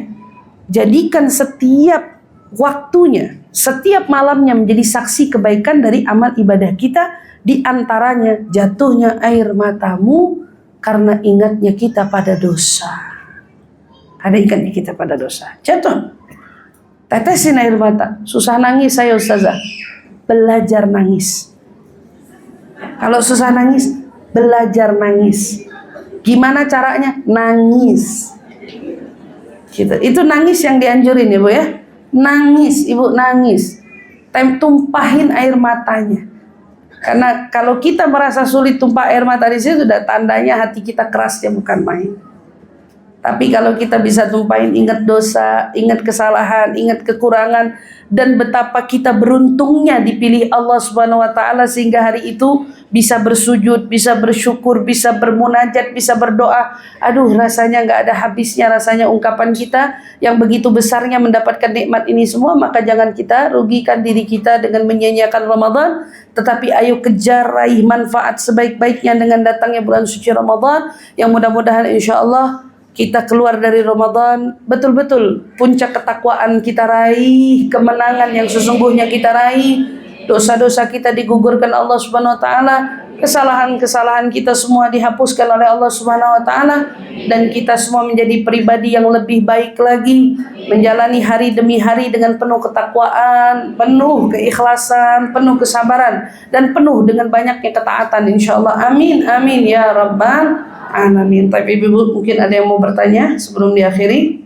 jadikan setiap waktunya, setiap malamnya menjadi saksi kebaikan dari amal ibadah kita. Di antaranya jatuhnya air matamu karena ingatnya kita pada dosa. Ada ingatnya kita pada dosa. Jatuh. Tetesin air mata. Susah nangis saya ustazah. Belajar nangis. Kalau susah nangis, belajar nangis. Gimana caranya? Nangis. Gitu. Itu nangis yang dianjurin ya Bu ya. Nangis, Ibu nangis. Tumpahin air matanya. Karena kalau kita merasa sulit tumpah air mata di sini, sudah tandanya hati kita kerasnya bukan main. Tapi kalau kita bisa tumpahin, ingat dosa, ingat kesalahan, ingat kekurangan, dan betapa kita beruntungnya dipilih Allah Subhanahu wa taala sehingga hari itu bisa bersujud, bisa bersyukur, bisa bermunajat, bisa berdoa. Aduh, rasanya nggak ada habisnya rasanya ungkapan kita yang begitu besarnya mendapatkan nikmat ini semua. Maka jangan kita rugikan diri kita dengan menyia-nyiakan Ramadan, tetapi ayo kejar raih manfaat sebaik-baiknya dengan datangnya bulan suci Ramadan, yang mudah-mudahan insya Allah kita keluar dari Ramadan betul-betul puncak ketakwaan kita raih, kemenangan yang sesungguhnya kita raih, dosa-dosa kita digugurkan Allah Subhanahu wa taala, kesalahan-kesalahan kita semua dihapuskan oleh Allah Subhanahu wa taala, dan kita semua menjadi pribadi yang lebih baik lagi, menjalani hari demi hari dengan penuh ketakwaan, penuh keikhlasan, penuh kesabaran, dan penuh dengan banyaknya ketaatan insyaallah. Amin amin ya rabbal alamin. Tapi Ibu mungkin ada yang mau bertanya sebelum diakhiri?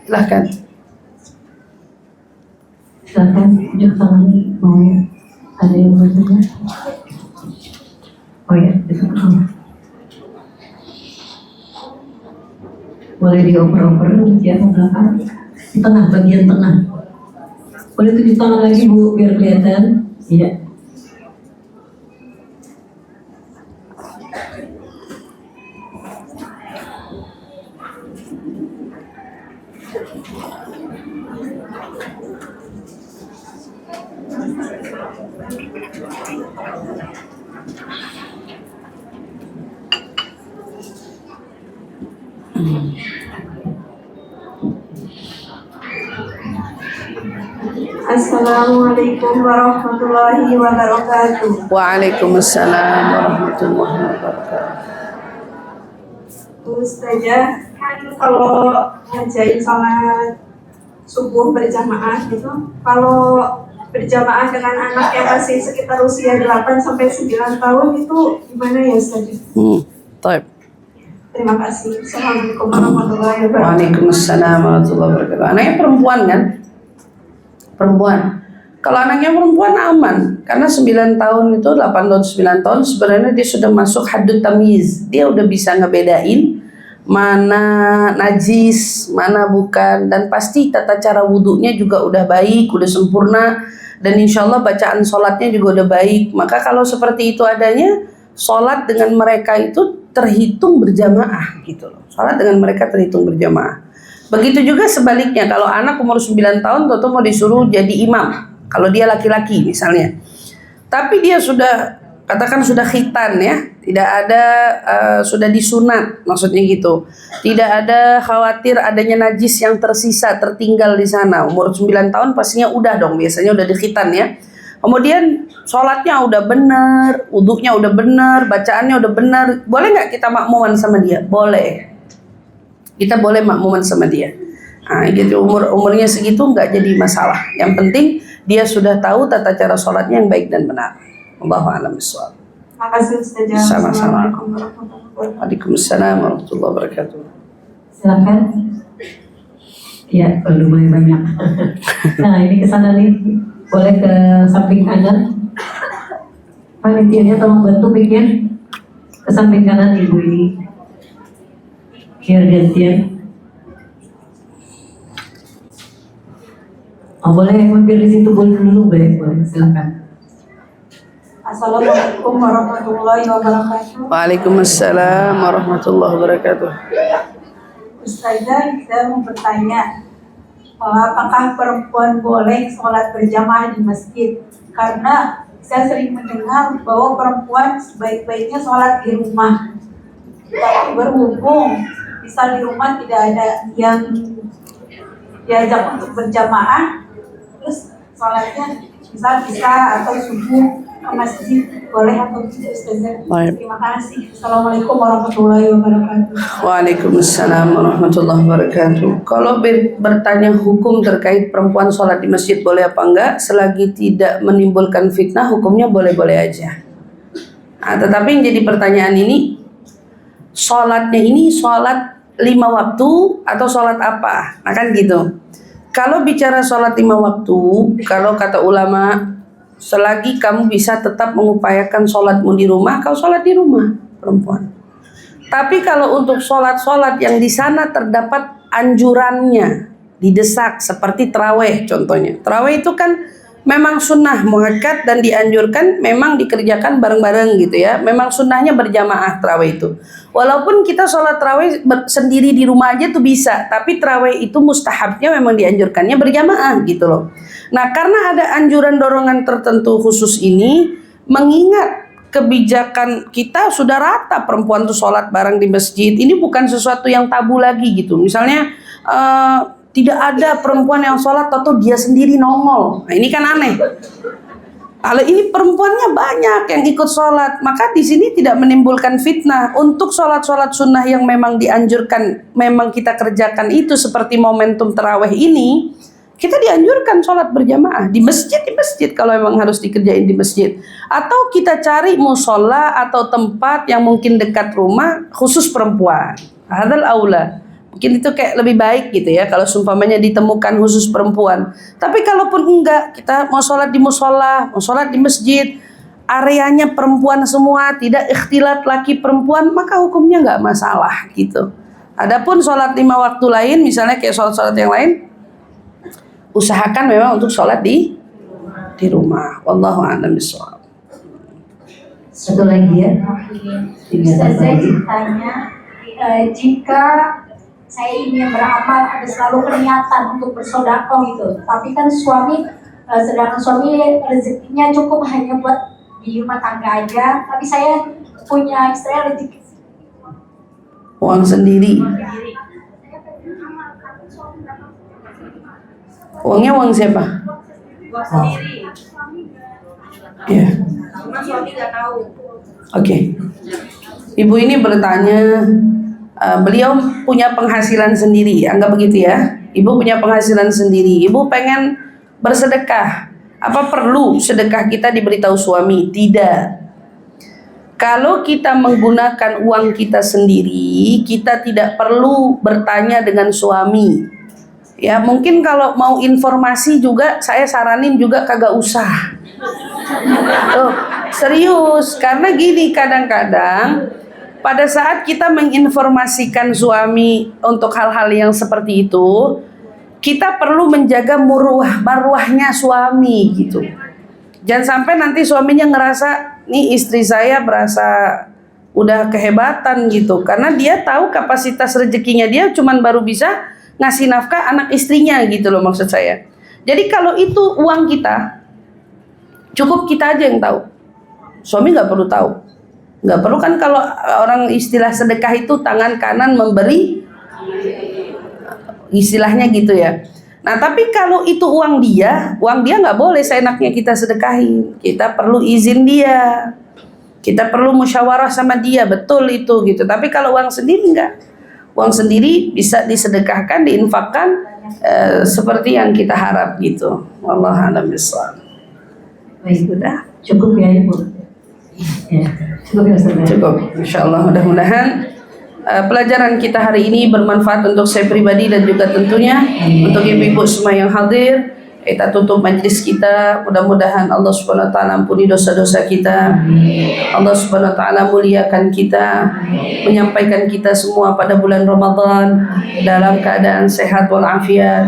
Silahkan.
Silahkan, tunjuk tangan mau ada yang bertanya. Oh ya, boleh dioper-oper ya ke belakang, di tengah, bagian tengah. Boleh tunjuk tangan lagi Bu biar kelihatan. Iya.
Assalamualaikum warahmatullahi wabarakatuh.
Waalaikumsalam warahmatullahi wabarakatuh.
Ustazah, kan kalau ngajain salat subuh berjamaah gitu, kalau berjamaah dengan anak yang masih sekitar usia 8 sampai 9 tahun itu gimana ya Ustazah?
Baik.
Terima kasih. Assalamualaikum warahmatullahi wabarakatuh.
Waalaikumsalam warahmatullahi wabarakatuh. Anaknya perempuan kan? Perempuan. Kalau anaknya perempuan aman, karena 9 tahun itu 8 tahun 9 tahun sebenarnya dia sudah masuk haddut tamyiz. Dia udah bisa ngebedain mana najis, mana bukan, dan pasti tata cara wudhunya juga udah baik, udah sempurna, dan insya Allah bacaan sholatnya juga udah baik. Maka kalau seperti itu adanya, sholat dengan mereka itu terhitung berjamaah gitu loh. Sholat dengan mereka terhitung berjamaah. Begitu juga sebaliknya, kalau anak umur 9 tahun tentu mau disuruh jadi imam, kalau dia laki-laki misalnya, tapi dia sudah, katakan sudah khitan ya, tidak ada sudah disunat, maksudnya gitu, tidak ada khawatir adanya najis yang tersisa tertinggal di sana. Umur 9 tahun pastinya udah dong, biasanya udah dikhitan ya. Kemudian sholatnya udah benar, wudhunya udah benar, bacaannya udah benar, boleh nggak kita makmuman sama dia? Boleh, kita boleh makmuman sama dia. Nah, gitu, umurnya segitu nggak jadi masalah. Yang penting dia sudah tahu tata cara sholatnya yang baik dan benar. Allahu a'lam bishawab.
Makasih Ustazah.
Sama-sama.
Assalamualaikum warahmatullahi wabarakatuh.
Waalaikumsalam warahmatullahi wabarakatuh.
Silakan. Ya, lumayan banyak. Nah, ini ke sana nih. Boleh ke samping kanan. Panitianya tolong bantu bikin ke samping kanan Ibu ini. Biar gantian. Oh, boleh mampir di situ dulu, boleh, silakan.
Assalamualaikum warahmatullahi wabarakatuh.
Waalaikumsalam warahmatullahi wabarakatuh.
Ustazah, saya mau bertanya, apakah perempuan boleh sholat berjamaah di masjid? Karena saya sering mendengar bahwa perempuan sebaik-baiknya sholat di rumah. Tapi berhubung misal di rumah tidak ada yang diajak untuk berjamaah, terus sholatnya misal bisa atau subuh ke masjid, boleh atau tidak Ustazah?
Baik.
Terima kasih. Assalamualaikum warahmatullahi wabarakatuh.
Waalaikumsalam warahmatullahi wabarakatuh. Kalau bertanya hukum terkait perempuan sholat di masjid boleh apa enggak, selagi tidak menimbulkan fitnah, hukumnya boleh-boleh aja. Nah, tetapi yang jadi pertanyaan ini, sholatnya ini sholat 5 waktu atau sholat apa? Nah kan gitu. Kalau bicara sholat 5 waktu, kalau kata ulama, selagi kamu bisa tetap mengupayakan sholatmu di rumah, kau sholat di rumah, perempuan. Tapi kalau untuk sholat-sholat yang di sana terdapat anjurannya, didesak, seperti taraweh contohnya. Taraweh itu kan memang sunnah muakkad dan dianjurkan memang dikerjakan bareng-bareng gitu ya. Memang sunnahnya berjamaah taraweh itu. Walaupun kita sholat taraweh sendiri di rumah aja tuh bisa, tapi taraweh itu mustahabnya memang dianjurkannya berjamaah gitu loh. Nah, karena ada anjuran dorongan tertentu khusus ini, mengingat kebijakan kita sudah rata perempuan tuh sholat bareng di masjid. Ini bukan sesuatu yang tabu lagi gitu. Misalnya tidak ada perempuan yang sholat atau dia sendiri nongol. Nah, ini kan aneh. Kalau ini perempuannya banyak yang ikut sholat, maka di sini tidak menimbulkan fitnah. Untuk sholat-sholat sunnah yang memang dianjurkan, memang kita kerjakan itu seperti momentum taraweh ini, kita dianjurkan sholat berjamaah di masjid kalau memang harus dikerjain di masjid. Atau kita cari musola atau tempat yang mungkin dekat rumah khusus perempuan. Hadzal aula. Mungkin itu kayak lebih baik gitu ya kalau sumpamanya ditemukan khusus perempuan. Tapi kalaupun enggak, kita mau sholat di musola, mau sholat di masjid, areanya perempuan semua, tidak ikhtilat laki perempuan, maka hukumnya enggak masalah gitu. Adapun sholat 5 waktu lain, misalnya kayak sholat-sholat yang lain, usahakan memang untuk sholat di rumah. Wallahu a'lam bishawab.
Satu lagi ya.
Saya tanya, jika saya ingin beramal ada selalu niatan untuk bersedekah gitu, tapi kan suami sedangkan suami rezekinya cukup hanya buat di rumah tangga aja, tapi saya punya istilahnya rezeki
Uang sendiri. Uangnya uang siapa?
Uang sendiri.
Ya.
Cuma suami nggak tahu.
Oke. Ibu ini bertanya, beliau punya penghasilan sendiri, anggap begitu ya. Ibu punya penghasilan sendiri. Ibu pengen bersedekah. Apa perlu sedekah kita diberitahu suami? Tidak. Kalau kita menggunakan uang kita sendiri, kita tidak perlu bertanya dengan suami. Ya mungkin kalau mau informasi juga saya saranin juga kagak usah. Oh, serius, karena gini kadang-kadang pada saat kita menginformasikan suami untuk hal-hal yang seperti itu, kita perlu menjaga marwahnya suami gitu. Jangan sampai nanti suaminya ngerasa nih istri saya berasa udah kehebatan gitu, karena dia tahu kapasitas rezekinya dia cuman baru bisa ngasih nafkah anak istrinya gitu loh maksud saya. Jadi kalau itu uang kita, cukup kita aja yang tahu. Suami nggak perlu tahu. Nggak perlu kan kalau orang istilah sedekah itu tangan kanan memberi, istilahnya gitu ya. Nah tapi kalau itu uang dia nggak boleh seenaknya kita sedekahin. Kita perlu izin dia. Kita perlu musyawarah sama dia, betul itu gitu. Tapi kalau uang sendiri enggak. Uang sendiri bisa disedekahkan, diinfakkan seperti yang kita harap gitu. Wallahu a'lam bishawab.
Baik,
Sudah?
cukup ya Ibu. Ya, cukup ya Ustaz.
Cukup. Insyaallah mudah-mudahan pelajaran kita hari ini bermanfaat untuk saya pribadi dan juga tentunya untuk ibu-ibu semua yang hadir. Kita tutup majlis kita, mudah-mudahan Allah Subhanahu wa taala ampuni dosa-dosa kita. Allah Subhanahu wa taala muliakan kita, menyampaikan kita semua pada bulan Ramadan dalam keadaan sehat walafiat,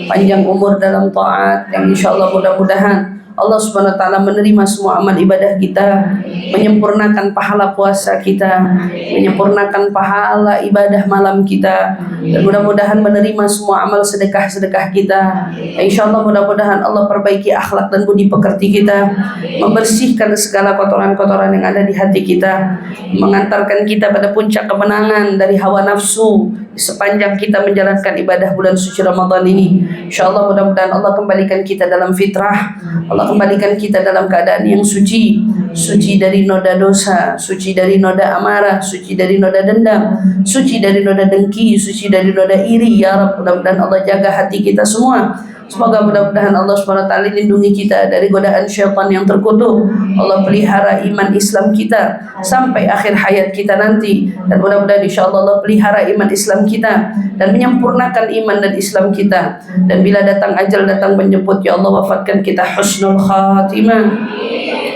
panjang umur dalam taat, yang insyaallah mudah-mudahan Allah Subhanahu wa taala menerima semua amal ibadah kita, menyempurnakan pahala puasa kita, menyempurnakan pahala ibadah malam kita, dan mudah-mudahan menerima semua amal sedekah-sedekah kita. Insyaallah mudah-mudahan Allah perbaiki akhlak dan budi pekerti kita, membersihkan segala kotoran-kotoran yang ada di hati kita, mengantarkan kita pada puncak kemenangan dari hawa nafsu sepanjang kita menjalankan ibadah bulan suci Ramadan ini. Insyaallah mudah-mudahan Allah kembalikan kita dalam fitrah, Allah kembalikan kita dalam keadaan yang suci, suci dari noda dosa, suci dari noda amarah, suci dari noda dendam, suci dari noda dengki, suci dari noda iri. Ya Rabb, mudah-mudahan Allah jaga hati kita semua. Semoga mudah-mudahan Allah SWT lindungi kita dari godaan syaitan yang terkutuk. Allah pelihara iman Islam kita sampai akhir hayat kita nanti. Dan mudah-mudahan insyaAllah Allah pelihara iman Islam kita dan menyempurnakan iman dan Islam kita. Dan bila datang ajal datang menjemput, ya Allah wafatkan kita husnul khatimah.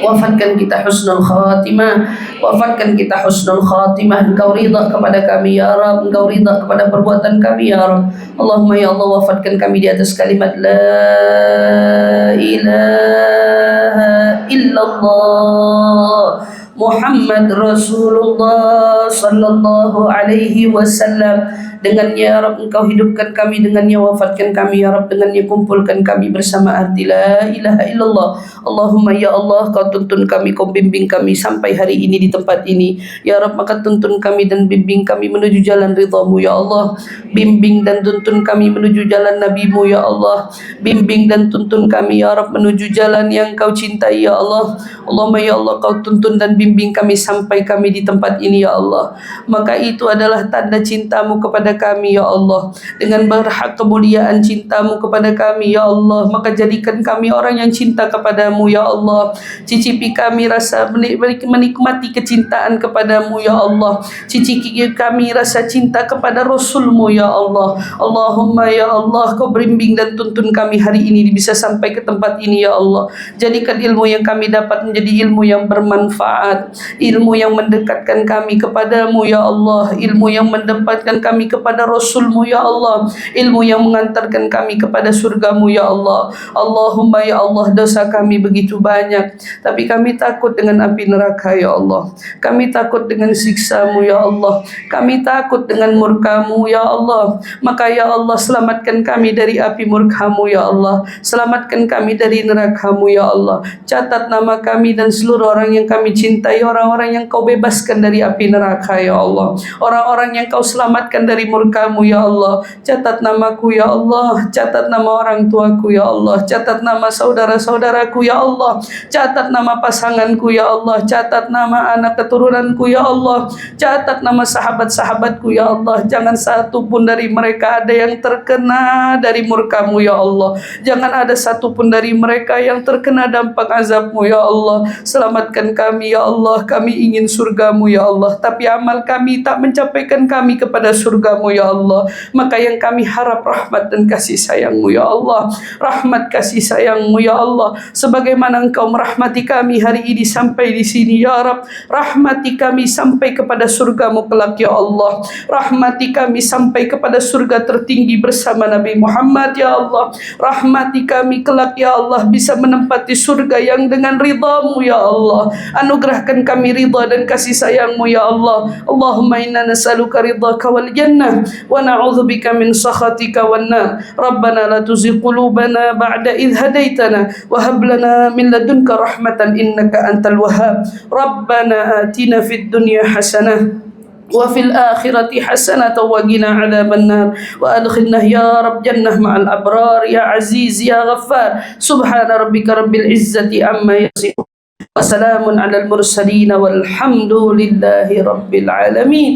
Wafatkan kita husnul khatimah, wafatkan kita husnul khatimah. Engkau ridha kepada kami ya Rabb, Engkau ridha kepada perbuatan kami ya Rabb. Allahumma ya Allah wafatkan kami di atas kalimat la ilaha illallah Muhammad Rasulullah sallallahu alaihi wasallam. Dengannya ya Rabb Engkau hidupkan kami, dengannya wafatkan kami ya Rabb, dengannya kumpulkan kami bersama arti la ilaha illallah. Allahumma ya Allah Kau tuntun kami, Kau bimbing kami sampai hari ini di tempat ini ya Rabb. Maka tuntun kami dan bimbing kami menuju jalan ridhamu ya Allah. Bimbing dan tuntun kami menuju jalan nabimu ya Allah. Bimbing dan tuntun kami ya Rabb menuju jalan yang Kau cintai ya Allah. Allahumma ya Allah Kau tuntun dan bimbing kami sampai kami di tempat ini ya Allah. Maka itu adalah tanda cintamu kepada kami ya Allah. Dengan berhak kemuliaan cintamu kepada kami ya Allah, maka jadikan kami orang yang cinta kepadamu ya Allah. Cicipi kami rasa menikmati kecintaan kepadamu ya Allah. Cicipi kami rasa cinta kepada Rasulmu ya Allah. Allahumma ya Allah Kau bimbing dan tuntun kami hari ini bisa sampai ke tempat ini ya Allah. Jadikan ilmu yang kami dapat menjadi ilmu yang bermanfaat, ilmu yang mendekatkan kami kepadamu ya Allah, ilmu yang mendapatkan kami kepada Rasulmu ya Allah, ilmu yang mengantarkan kami kepada surgamu ya Allah. Allahumma ya Allah dosa kami begitu banyak, tapi kami takut dengan api neraka ya Allah. Kami takut dengan siksamu ya Allah. Kami takut dengan murkamu ya Allah. Maka ya Allah selamatkan kami dari api murkamu ya Allah. Selamatkan kami dari nerakamu ya Allah. Catat nama kami dan seluruh orang yang kami cintai, orang-orang yang Kau bebaskan dari api neraka ya Allah, orang-orang yang Kau selamatkan dari murkamu ya Allah. Catat namaku ya Allah, catat nama orang tuaku ya Allah, catat nama saudara-saudaraku ya Allah, catat nama pasanganku ya Allah, catat nama anak keturunanku ya Allah, catat nama sahabat-sahabatku ya Allah. Jangan satu pun dari mereka ada yang terkena dari murkamu ya Allah. Jangan ada satu pun dari mereka yang terkena dampak azabmu ya Allah. Selamatkan kami ya Allah, kami ingin surgamu ya Allah, tapi amal kami tak mencapaikan kami kepada surgamu ya Allah. Maka yang kami harap rahmat dan kasih sayangmu ya Allah, rahmat kasih sayangmu ya Allah, sebagaimana Engkau merahmati kami hari ini sampai di sini ya Rabb. Rahmati kami sampai kepada surgamu kelak ya Allah, rahmati kami sampai kepada surga tertinggi bersama Nabi Muhammad ya Allah. Rahmati kami kelak ya Allah bisa menempati surga yang dengan ridhamu ya Allah. Anugerahkan kami ridha dan kasih sayangmu ya Allah. Allahumma inna nas'aluka ridhaka wal jannah wa na'udzubika min sakhatika wan nar. Rabbana la tuzigh qulubana ba'da idh hadaitana wa hab lana min ladunka rahmatan innaka antal wahhab. Rabbana atina fid dunya hasanah وفي الآخرة حسنة وقنا عذاب النار وأدخلنا يا رب جنة مع الأبرار يا عزيز يا غفار. سبحان ربك رب العزة عما يصفون وسلام على المرسلين والحمد لله رب العالمين.